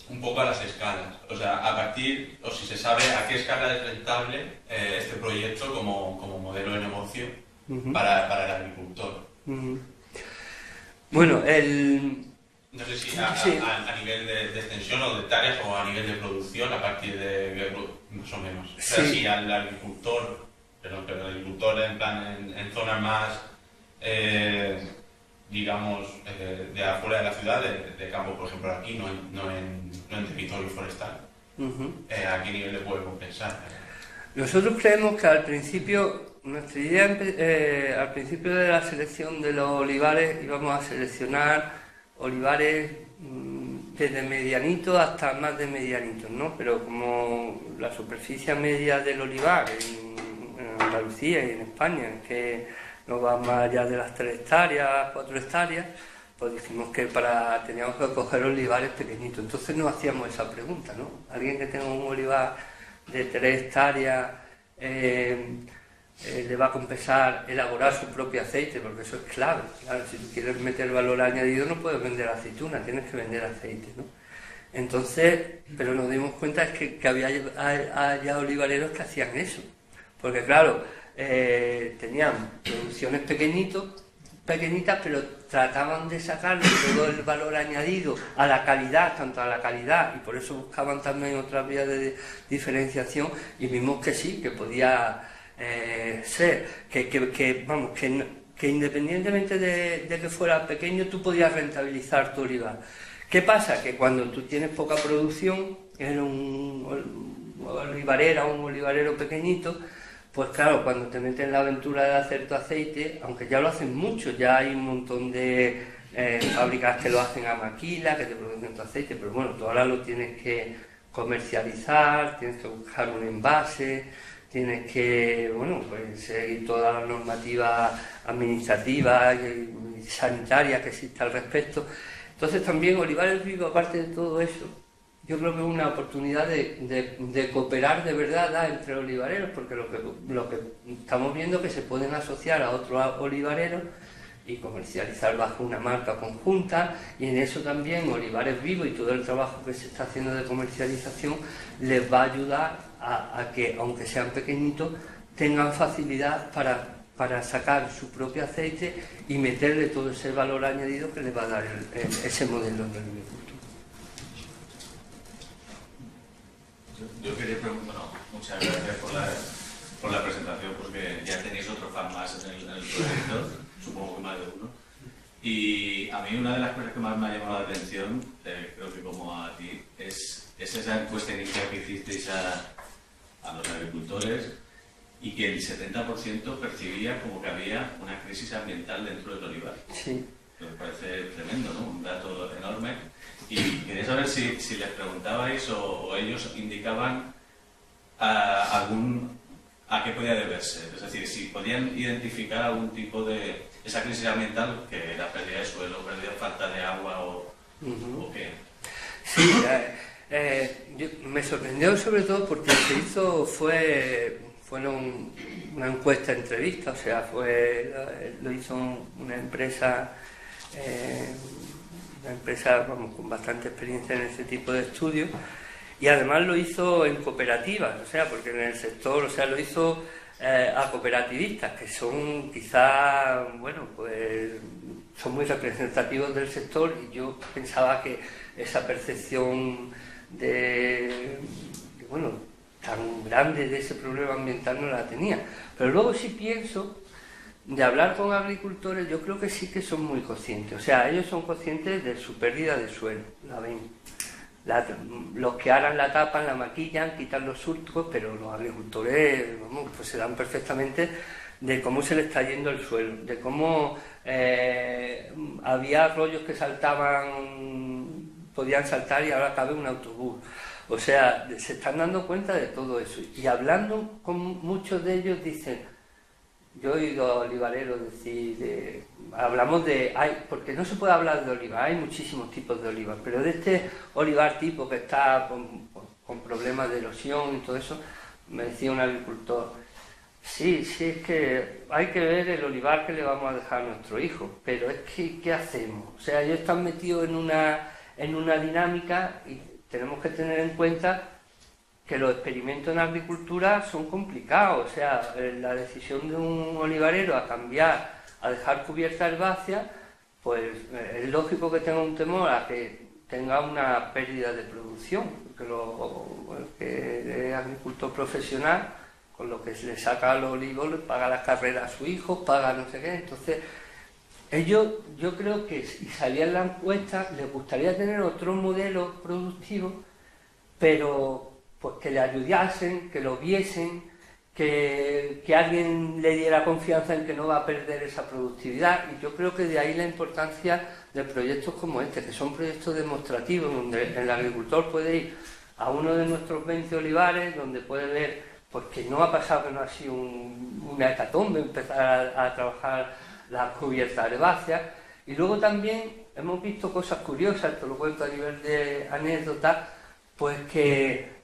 un poco a las escalas, o sea, o si se sabe a qué escala es rentable este proyecto como modelo de negocio para el agricultor. Bueno, no sé si a nivel de extensión o de hectáreas o a nivel de producción, a partir de más o menos. O sea, si al agricultor, pero el agricultor en plan en zonas más, digamos, de afuera de la ciudad, de campo, por ejemplo, aquí, no en territorio forestal, ¿a qué nivel le puede compensar? Nosotros creemos que al principio, nuestra idea, al principio de la selección de los olivares, íbamos a seleccionar olivares desde medianitos hasta más de medianitos, ¿no? Pero como la superficie media del olivar en Andalucía y en España, que no va más allá de las 3 hectáreas, 4 hectáreas, pues dijimos que teníamos que coger olivares pequeñitos. Entonces nos hacíamos esa pregunta, ¿no? Alguien que tenga un olivar de 3 hectáreas le va a compensar elaborar su propio aceite, porque eso es clave. Claro, si tú quieres meter valor añadido no puedes vender aceituna, tienes que vender aceite, ¿no? Entonces, pero nos dimos cuenta que había ya olivareros que hacían eso, porque claro, tenían producciones pequeñitas, pero trataban de sacarle todo el valor añadido a la calidad, tanto a la calidad, y por eso buscaban también otras vías de diferenciación, y vimos que sí, que podía ser, que independientemente de que fuera pequeño, tú podías rentabilizar tu olivar. ¿Qué pasa? Que cuando tú tienes poca producción, en un olivarero pequeñito, pues claro, cuando te metes en la aventura de hacer tu aceite, aunque ya lo hacen mucho, ya hay un montón de fábricas que lo hacen a maquila, que te producen tu aceite, pero bueno, tú ahora lo tienes que comercializar, tienes que buscar un envase, tienes que, bueno, pues seguir todas las normativas administrativas y sanitarias que existen al respecto. Entonces también Olivares Vivos, aparte de todo eso, yo creo que es una oportunidad de cooperar de verdad entre olivareros, porque lo que estamos viendo es que se pueden asociar a otros olivareros y comercializar bajo una marca conjunta, y en eso también Olivares Vivos y todo el trabajo que se está haciendo de comercialización les va a ayudar a que, aunque sean pequeñitos, tengan facilidad para sacar su propio aceite y meterle todo ese valor añadido que les va a dar ese modelo de agricultura. Yo quería preguntar, muchas gracias por la presentación, porque ya tenéis otro fan más en el proyecto, supongo que más de uno. Y a mí una de las cosas que más me ha llamado la atención, creo que como a ti, es esa encuesta inicial que hicisteis a los agricultores, y que el 70% percibía como que había una crisis ambiental dentro del olivar. Sí. Me parece tremendo, ¿no? Un dato enorme. Y quería saber si les preguntabais o ellos indicaban a qué podía deberse. Es decir, si podían identificar algún tipo de esa crisis ambiental, que era pérdida de suelo, pérdida de falta de agua o qué. Sí, me sorprendió sobre todo porque lo que hizo fue una encuesta entrevista, o sea, lo hizo una empresa vamos, con bastante experiencia en ese tipo de estudios, y además lo hizo en cooperativas, o sea, porque en el sector, o sea, lo hizo a cooperativistas, que son quizá, bueno, pues son muy representativos del sector, y yo pensaba que esa percepción bueno, tan grande de ese problema ambiental no la tenía. Pero luego sí pienso, de hablar con agricultores, yo creo que sí que son muy conscientes. O sea, ellos son conscientes de su pérdida de suelo, la ven. los que aran la tapan, la maquillan, quitan los surcos, pero los agricultores, vamos, pues se dan perfectamente de cómo se le está yendo el suelo, de cómo había arroyos que podían saltar y ahora cabe un autobús. O sea, se están dando cuenta de todo eso. Y hablando con muchos de ellos dicen, yo he oído a olivareros decir, porque no se puede hablar de olivar, hay muchísimos tipos de olivar, pero de este olivar tipo que está con problemas de erosión y todo eso, me decía un agricultor, sí, es que hay que ver el olivar que le vamos a dejar a nuestro hijo, pero es que, ¿qué hacemos? O sea, ellos están metidos en una dinámica y tenemos que tener en cuenta que los experimentos en agricultura son complicados, o sea, la decisión de un olivarero a cambiar, a dejar cubierta herbácea, pues es lógico que tenga un temor a que tenga una pérdida de producción, porque el que es agricultor profesional, con lo que se le saca a los olivos, le paga las carreras a sus hijos, paga no sé qué, entonces ellos, yo creo que si salían la encuesta, les gustaría tener otro modelo productivo, pero pues que le ayudasen, que lo viesen, que alguien le diera confianza en que no va a perder esa productividad. Y yo creo que de ahí la importancia de proyectos como este, que son proyectos demostrativos, donde el agricultor puede ir a uno de nuestros 20 olivares, donde puede ver pues, que no ha pasado, que no ha sido una hecatombe empezar a trabajar las cubiertas herbáceas. Y luego también hemos visto cosas curiosas, esto lo cuento a nivel de anécdota, pues que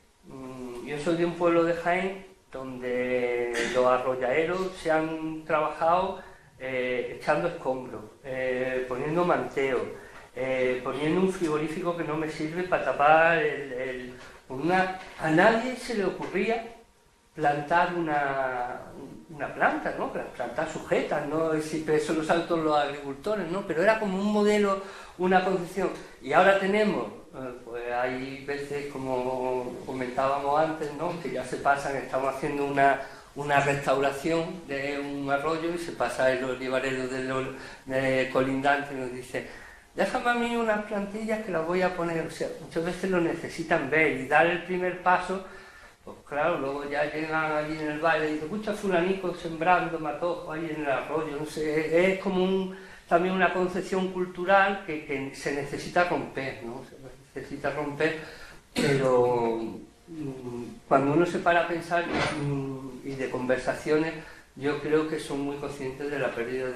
yo soy de un pueblo de Jaén donde los arroyaderos se han trabajado echando escombros, poniendo manteo, poniendo un frigorífico que no me sirve para tapar a nadie se le ocurría plantar una planta, ¿no? Plantar sujetas, ¿no? Eso lo saben todos los agricultores, ¿no? Pero era como un modelo, una concepción. Y ahora tenemos, pues hay veces, como comentábamos antes, ¿no? Que ya se pasan, estamos haciendo una restauración de un arroyo y se pasa el olivarero de colindante y nos dice, déjame a mí unas plantillas que las voy a poner. O sea, muchas veces lo necesitan ver y dar el primer paso. Pues claro, luego ya llegan allí en el valle y dicen, escucha fulanico sembrando matojo ahí en el arroyo, no sé, es como también una concepción cultural que se necesita romper, ¿no? Se necesita romper, pero cuando uno se para a pensar y de conversaciones, yo creo que son muy conscientes de la pérdida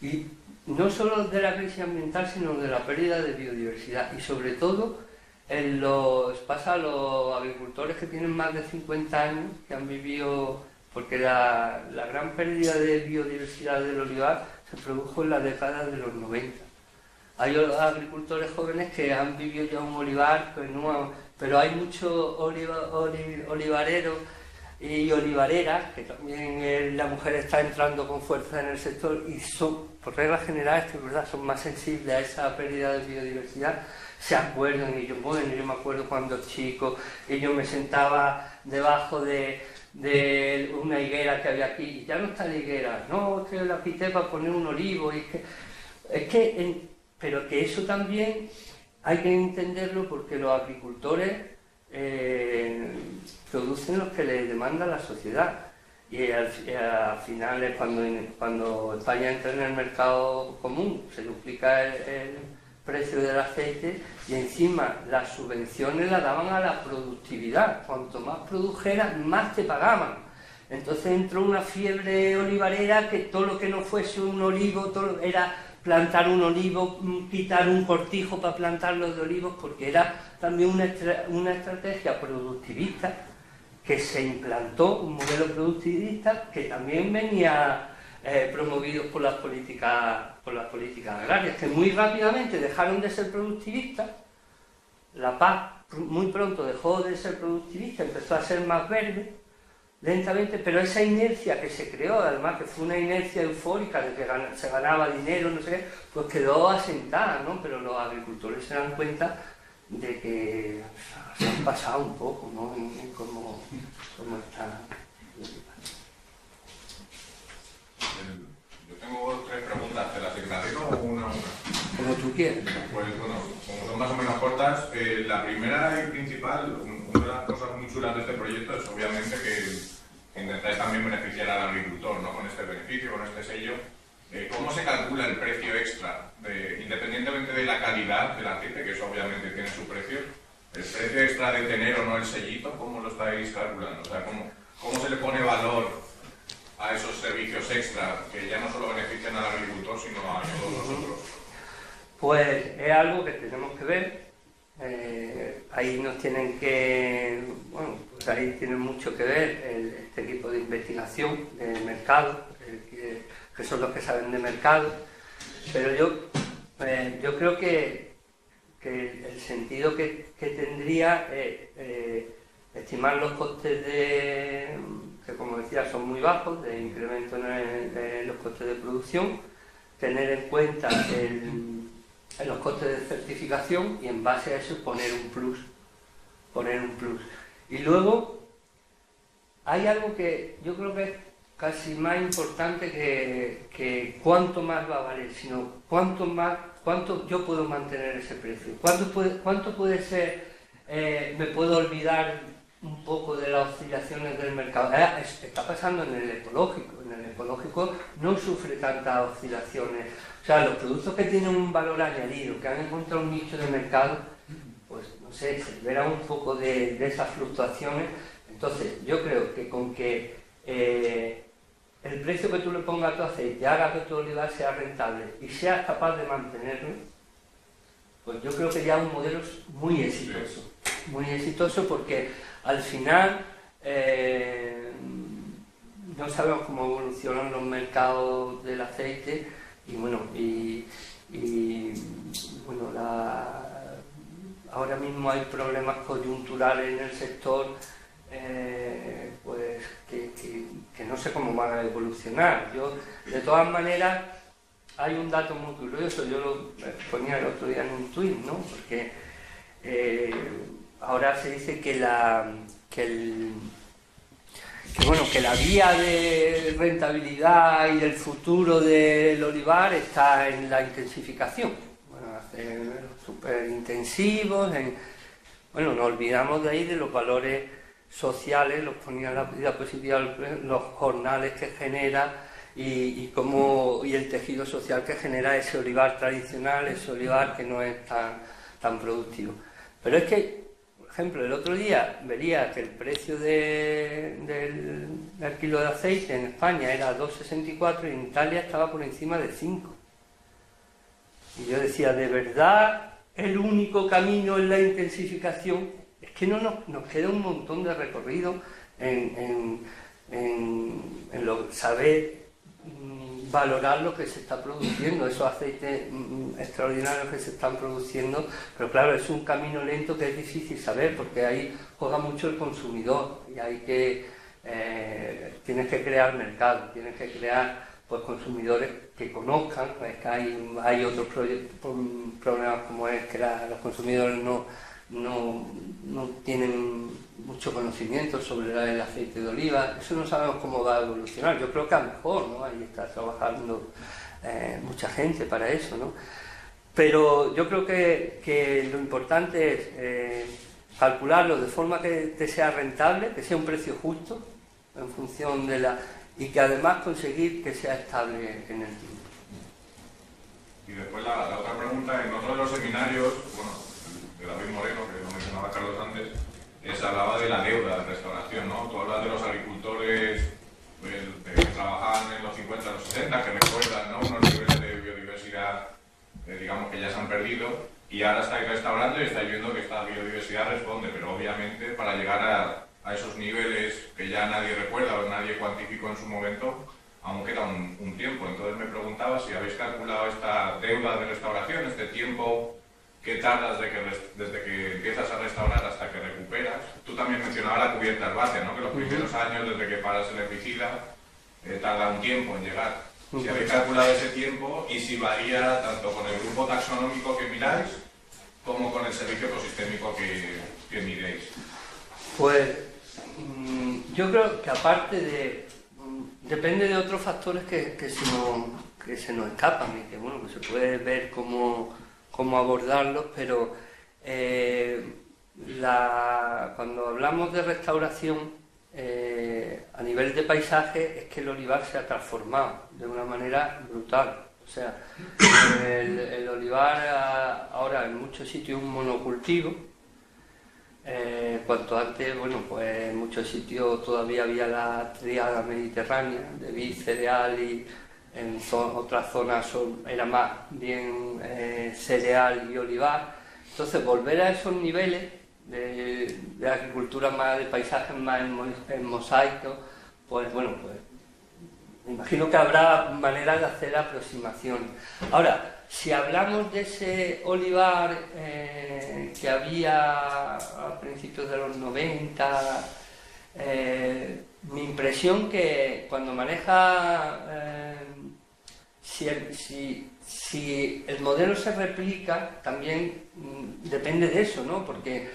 y no solo de la crisis ambiental, sino de la pérdida de biodiversidad y sobre todo pasa a los agricultores que tienen más de 50 años, que han vivido, porque la gran pérdida de biodiversidad del olivar se produjo en la década de los 90. Hay agricultores jóvenes que han vivido ya un olivar, pero hay muchos olivareros y olivareras, que también la mujer está entrando con fuerza en el sector y son, por regla general, es verdad, son más sensibles a esa pérdida de biodiversidad. Se acuerdan, y yo me acuerdo cuando chico, y yo me sentaba debajo de una higuera que había aquí, y ya no está la higuera, no, es que la quité para poner un olivo, pero que eso también hay que entenderlo porque los agricultores producen lo que les demanda la sociedad, y al final es cuando España entra en el mercado común, se duplica el precio del aceite y encima las subvenciones las daban a la productividad. Cuanto más produjeras, más te pagaban. Entonces entró una fiebre olivarera que todo lo que no fuese un olivo, todo era plantar un olivo, quitar un cortijo para plantarlos de olivos, porque era también una estrategia productivista que se implantó, un modelo productivista que también venía promovidos por las políticas agrarias, que muy rápidamente dejaron de ser productivistas. La PAC muy pronto dejó de ser productivista, empezó a ser más verde, lentamente, pero esa inercia que se creó, además que fue una inercia eufórica de que se ganaba dinero, no sé qué, pues quedó asentada, ¿no? Pero los agricultores se dan cuenta de que se han pasado un poco, ¿no? En cómo está. Yo tengo 3 preguntas, ¿te las ignoro o una? Como tú quieras. Pues bueno, como son más o menos cortas, la primera y principal, una de las cosas muy chulas de este proyecto es obviamente que intentáis también beneficiar al agricultor, ¿no? Con este beneficio, con este sello. ¿Cómo se calcula el precio extra? Independientemente de la calidad del aceite, que eso obviamente tiene su precio, el precio extra de tener o no el sellito, ¿cómo lo estáis calculando? O sea, ¿cómo se le pone valor a esos servicios extra que ya no solo benefician al agricultor, sino a todos nosotros? Pues es algo que tenemos que ver. Ahí nos tienen que, bueno, pues ahí tiene mucho que ver este equipo de investigación de mercado, que son los que saben de mercado, pero yo creo que el sentido que tendría es estimar los costes que como decía son muy bajos, de incremento en los costes de producción, tener en cuenta los costes de certificación y en base a eso poner un plus. Y luego hay algo que yo creo que es casi más importante que cuánto más va a valer, sino cuánto yo puedo mantener ese precio, cuánto puede ser, me puedo olvidar un poco de las oscilaciones del mercado. Está pasando en el ecológico no sufre tantas oscilaciones. O sea, los productos que tienen un valor añadido, que han encontrado un nicho de mercado, pues no sé, se verá un poco de esas fluctuaciones. Entonces, yo creo que con que el precio que tú le pongas a tu aceite haga que tu olivar sea rentable y seas capaz de mantenerlo, pues yo creo que ya un modelo es muy exitoso porque al final no sabemos cómo evolucionan los mercados del aceite y bueno, ahora mismo hay problemas coyunturales en el sector, pues que no sé cómo van a evolucionar. De todas maneras, hay un dato muy curioso, yo lo ponía el otro día en un tuit, ¿no? Porque ahora se dice que la vía de rentabilidad y del futuro del olivar está en la intensificación. Bueno, hacer súper intensivos, no olvidamos de ahí de los valores sociales, los ponía en la diapositiva, los jornales que genera y el tejido social que genera ese olivar tradicional, ese olivar que no es tan productivo. Pero es que, por ejemplo, el otro día vería que el precio del kilo de aceite en España era 2,64 y en Italia estaba por encima de 5. Y yo decía, ¿de verdad el único camino es la intensificación? Es que nos queda un montón de recorrido en saber valorar lo que se está produciendo, esos aceites extraordinarios que se están produciendo, pero claro, es un camino lento que es difícil saber porque ahí juega mucho el consumidor y tienes que crear mercado, tienes que crear pues consumidores que conozcan, pues que hay otros problemas como es que los consumidores no tienen mucho conocimiento sobre el aceite de oliva. Eso no sabemos cómo va a evolucionar. Yo creo que a lo mejor, ¿no? Ahí está trabajando mucha gente para eso, ¿no? Pero yo creo que lo importante es calcularlo de forma que te sea rentable, que sea un precio justo en función y que además conseguir que sea estable en el tiempo. Y después la otra pregunta, en otro de los seminarios, de David Moreno, que lo mencionaba Carlos antes, se hablaba de la deuda de restauración, ¿no? Tú hablas de los agricultores que trabajaban en los 50, los 60, que recuerdan, ¿no? Unos niveles de biodiversidad, digamos, que ya se han perdido, y ahora estáis restaurando y estáis viendo que esta biodiversidad responde, pero obviamente para llegar a esos niveles que ya nadie recuerda o nadie cuantificó en su momento, aún queda un tiempo. Entonces me preguntaba si habéis calculado esta deuda de restauración, este tiempo que tardas desde que empiezas a restaurar hasta que recuperas. Tú también mencionabas la cubierta herbácea, ¿no? Que los primeros años, desde que paras el herbicida, tarda un tiempo en llegar. Si habéis calculado ese tiempo y si varía tanto con el grupo taxonómico que miráis como con el servicio ecosistémico que miréis. Pues yo creo que aparte depende de otros factores que se nos escapan y que se puede ver como cómo abordarlos, pero cuando hablamos de restauración a nivel de paisaje, es que el olivar se ha transformado de una manera brutal. O sea, el olivar ahora en muchos sitios es un monocultivo, cuanto antes, bueno, pues en muchos sitios todavía había la tríada mediterránea de vid, cereal, y en otras zonas era más bien cereal y olivar. Entonces volver a esos niveles de agricultura más, de paisajes más en mosaico, pues bueno, pues me imagino que habrá maneras de hacer aproximaciones. Ahora, si hablamos de ese olivar que había a principios de los 90, mi impresión que cuando maneja, si el modelo se replica, también depende de eso, ¿no? Porque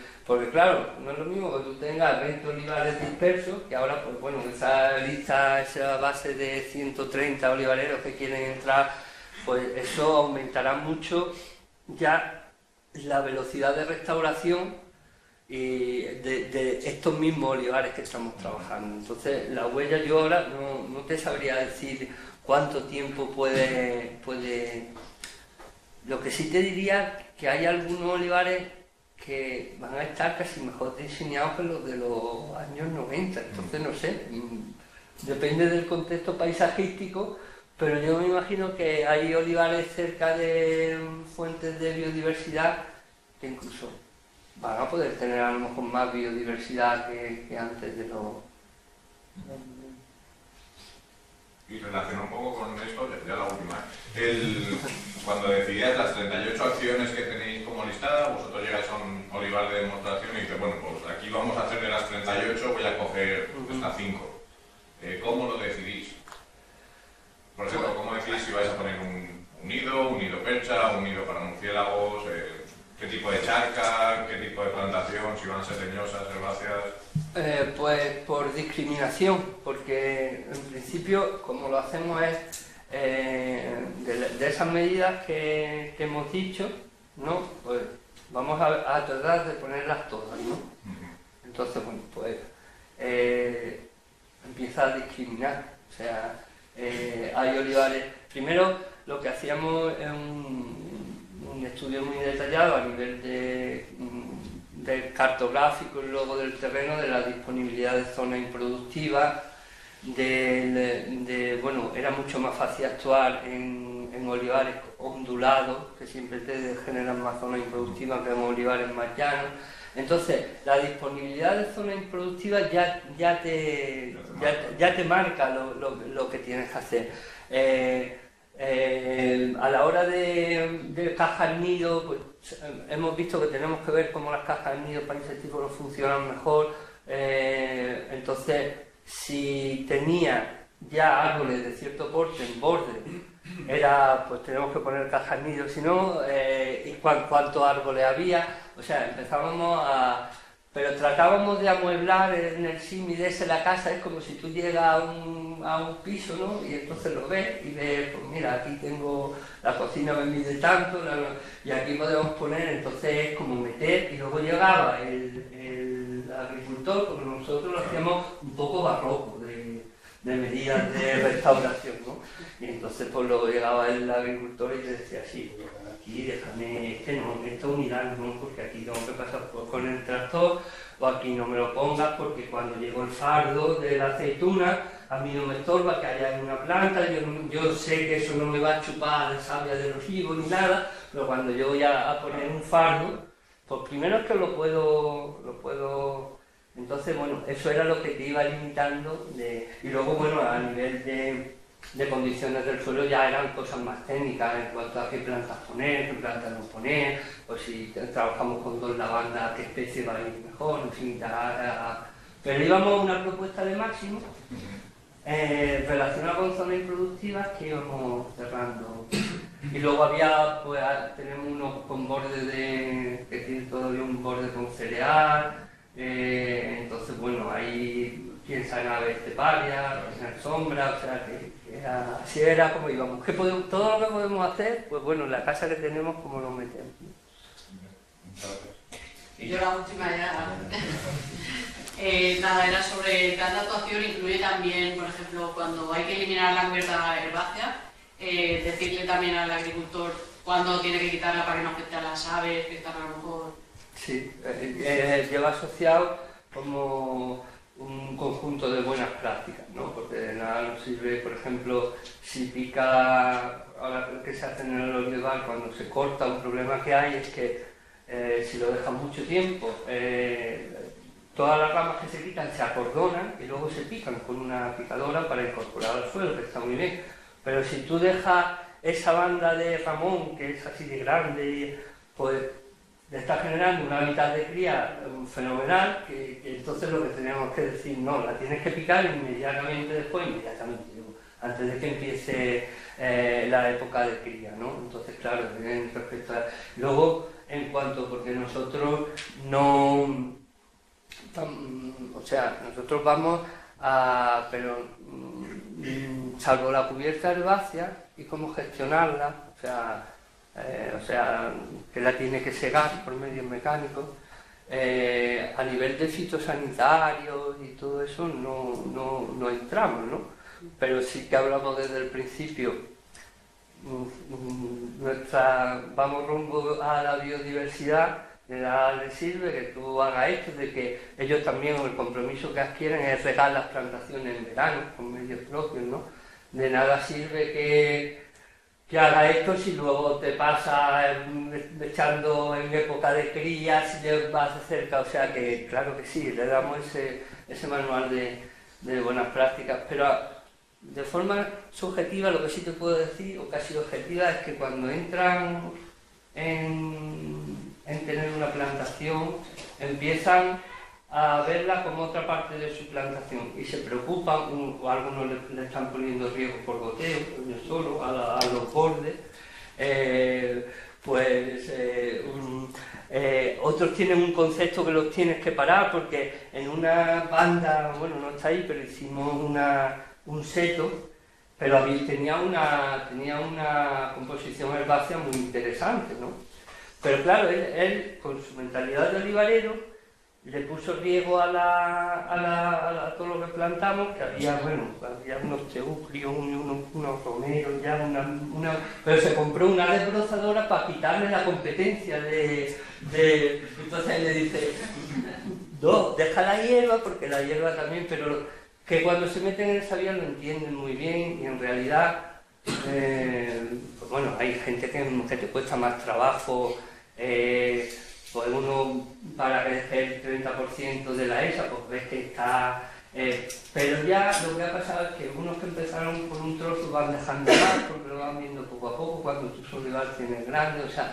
claro, no es lo mismo que tú tengas 20 olivares dispersos, que ahora, pues bueno, esa lista, esa base de 130 olivareros que quieren entrar, pues eso aumentará mucho ya la velocidad de restauración y de estos mismos olivares que estamos trabajando. Entonces, la huella yo ahora no te sabría decir cuánto tiempo puede... Lo que sí te diría que hay algunos olivares que van a estar casi mejor diseñados que los de los años 90, entonces no sé, depende del contexto paisajístico, pero yo me imagino que hay olivares cerca de fuentes de biodiversidad que incluso van a poder tener a lo mejor más biodiversidad que antes de los... Y relaciona un poco con esto, ya la última. Cuando decidías las 38 acciones que tenéis como listada, vosotros llegáis a un olivar de demostración y dices, bueno, pues aquí vamos a hacer de las 38, voy a coger estas 5. ¿Cómo lo decidís? Por ejemplo, ¿cómo decidís si vais a poner un nido percha, un nido para murciélagos? ¿Qué tipo de charca? ¿Qué tipo de plantación? ¿Si van a ser leñosas, herbáceas? Pues por discriminación, porque en principio, como lo hacemos es de esas medidas que hemos dicho, ¿no? Pues vamos a tratar de ponerlas todas, ¿no? Entonces, bueno, pues empieza a discriminar. O sea, hay olivares. Primero, lo que hacíamos es un estudio muy detallado a nivel del cartográfico y luego del terreno, de la disponibilidad de zonas improductivas, bueno, era mucho más fácil actuar en olivares ondulados, que siempre te generan más zonas improductivas que en olivares más llanos. Entonces, la disponibilidad de zonas improductivas ya te marca lo que tienes que hacer. A la hora de cajas nido, pues hemos visto que tenemos que ver cómo las cajas nido para insectívoros funcionan mejor. Entonces, si tenía ya árboles de cierto porte en borde, pues tenemos que poner cajas nido, si no, y cuántos árboles había. O sea, empezábamos pero tratábamos de amueblar en el símil de la casa. Es como si tú llegas a un piso, ¿no? Y entonces lo ves y ves, pues mira, aquí tengo la cocina, me mide tanto, y aquí podemos poner. Entonces es como meter, y luego llegaba el agricultor, porque nosotros lo hacíamos un poco barroco de medidas de restauración, ¿no? Y entonces pues luego llegaba el agricultor y te decía, sí, aquí déjame, esta unidad no, porque aquí tengo que pasar con el tractor, o aquí no me lo pongas porque cuando llegó el fardo de la aceituna, a mí no me estorba que haya una planta, yo sé que eso no me va a chupar la savia de los higos ni nada, pero cuando yo voy a poner un fardo, pues primero es que lo puedo. Entonces, bueno, eso era lo que te iba limitando, y luego, bueno, a nivel de condiciones del suelo ya eran cosas más técnicas en cuanto a qué plantas poner, qué plantas no poner, o si trabajamos con 2 lavandas, qué especie va a ir mejor, en fin, pero íbamos a una propuesta de máximo relacionada con zonas improductivas que íbamos cerrando. Y luego pues tenemos unos con borde que tienen todavía un borde con cereal. Entonces, bueno, ahí piensa en aves esteparias, en sombra, o sea, así era como íbamos. Todo lo que podemos hacer, pues bueno, en la casa que tenemos, ¿cómo lo metemos? Y yo la última ya... nada, era sobre el plan de actuación, incluye también, por ejemplo, cuando hay que eliminar la cubierta herbácea, decirle también al agricultor cuándo tiene que quitarla para que no afecte a las aves, que están a lo mejor... Sí, lleva asociado como un conjunto de buenas prácticas, ¿no? Porque de nada nos sirve, por ejemplo, si pica, ahora lo que se hace en el olivar cuando se corta, un problema que hay es que si lo dejan mucho tiempo, todas las ramas que se quitan se acordonan y luego se pican con una picadora para incorporar al suelo, que está muy bien. Pero si tú dejas esa banda de ramón, que es así de grande, pues le está generando un hábitat de cría fenomenal, que entonces lo que teníamos que decir, no, la tienes que picar inmediatamente después, antes de que empiece la época de cría, ¿no? Entonces, claro, respecto a... Luego, en cuanto, porque nosotros no... O sea, nosotros vamos a... pero salvo la cubierta herbácea y cómo gestionarla, o sea, que la tiene que segar por medios mecánicos, a nivel de fitosanitarios y todo eso no entramos, ¿no? Pero sí que hablamos desde el principio, vamos rumbo a la biodiversidad, de nada les sirve que tú hagas esto, de que ellos también, el compromiso que adquieren es regar las plantaciones en verano, con medios propios, ¿no? De nada sirve que haga esto si luego te pasa echando en época de cría, si le vas de cerca, o sea que claro que sí, le damos ese manual de buenas prácticas, pero de forma subjetiva lo que sí te puedo decir, o casi objetiva, es que cuando entran en tener una plantación, empiezan a verla como otra parte de su plantación y se preocupan, o algunos le están poniendo riego por goteo, yo solo, a los bordes, otros tienen un concepto que los tienes que parar porque en una banda, bueno, no está ahí, pero hicimos un seto, pero tenía una composición herbácea muy interesante, ¿no? Pero claro, él con su mentalidad de olivarero, le puso riego a todo lo que plantamos, que había unos teucrios, unos romeros, pero se compró una desbrozadora para quitarle la competencia entonces él le dice, no, deja la hierba, porque la hierba también, pero que cuando se meten en esa vía lo entienden muy bien y en realidad, pues bueno, hay gente que te cuesta más trabajo, pues uno para que deje el 30% de la ESA, pues ves que está... pero ya lo que ha pasado es que unos que empezaron por un trozo van dejando más, porque lo van viendo poco a poco, cuando tus olivales tienes grandes, o sea,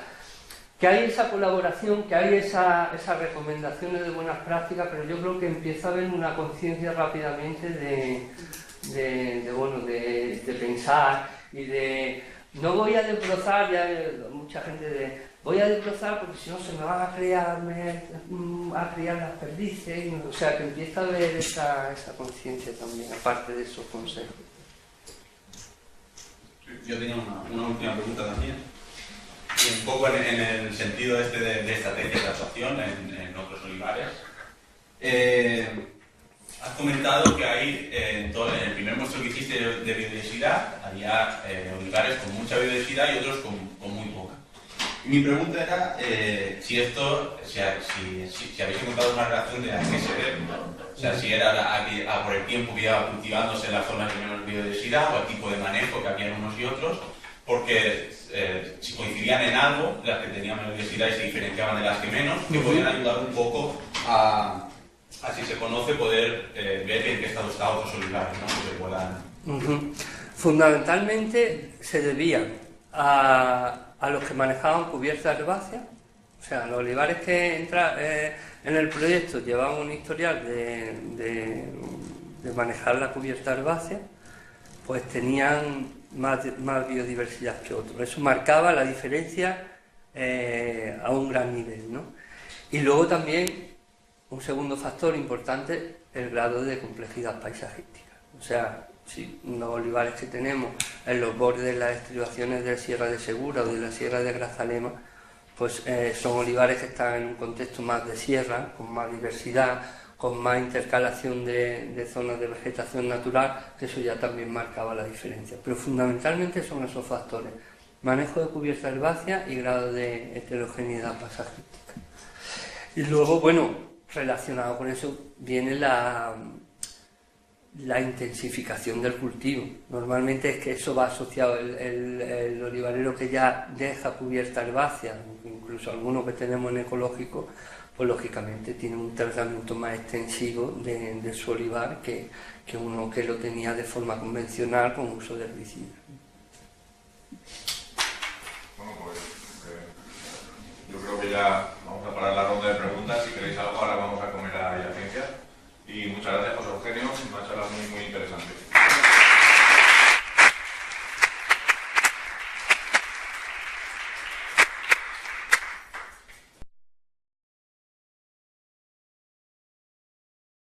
que hay esa colaboración, que hay esas recomendaciones de buenas prácticas, pero yo creo que empieza a haber una conciencia rápidamente de pensar y de... No voy a desbrozar, ya mucha gente voy a desbrozar porque si no se me van a criar las perdices, o sea que empieza a haber esa conciencia también, aparte de esos consejos. Yo tenía una última pregunta también, y un poco en el sentido este de estrategias de actuación en otros olivares. Has comentado que hay, en el primer muestro que hiciste de biodiversidad, había olivares con mucha biodiversidad y otros con muy poca. Mi pregunta era si habéis encontrado una relación de a qué se debe, o sea, si era por el tiempo que iba cultivándose en las zonas de menos biodiversidad o el tipo de manejo que había unos y otros, porque si coincidían en algo, las que tenían menos biodiversidad y se diferenciaban de las que menos, que podían ayudar un poco a si se conoce, poder ver en qué estado está otros olivares, ¿no? Que se puedan... Fundamentalmente se debía a los que manejaban cubiertas herbáceas, o sea, los olivares que en el proyecto llevaban un historial de manejar la cubierta herbácea, pues tenían más biodiversidad que otros. Eso marcaba la diferencia a un gran nivel, ¿no? Y luego también un segundo factor importante el grado de complejidad paisajística. O sea, si los olivares que tenemos en los bordes de las estribaciones de la Sierra de Segura o de la Sierra de Grazalema, pues son olivares que están en un contexto más de sierra, con más diversidad, con más intercalación de zonas de vegetación natural, que eso ya también marcaba la diferencia. Pero fundamentalmente son esos factores: manejo de cubierta herbácea y grado de heterogeneidad paisajística. Y luego, bueno, relacionado con eso viene la intensificación del cultivo. Normalmente es que eso va asociado, el olivarero que ya deja cubierta herbácea, incluso algunos que tenemos en ecológico, pues lógicamente tiene un tratamiento más extensivo de su olivar que uno que lo tenía de forma convencional con uso de herbicidas. Bueno, pues yo creo que ya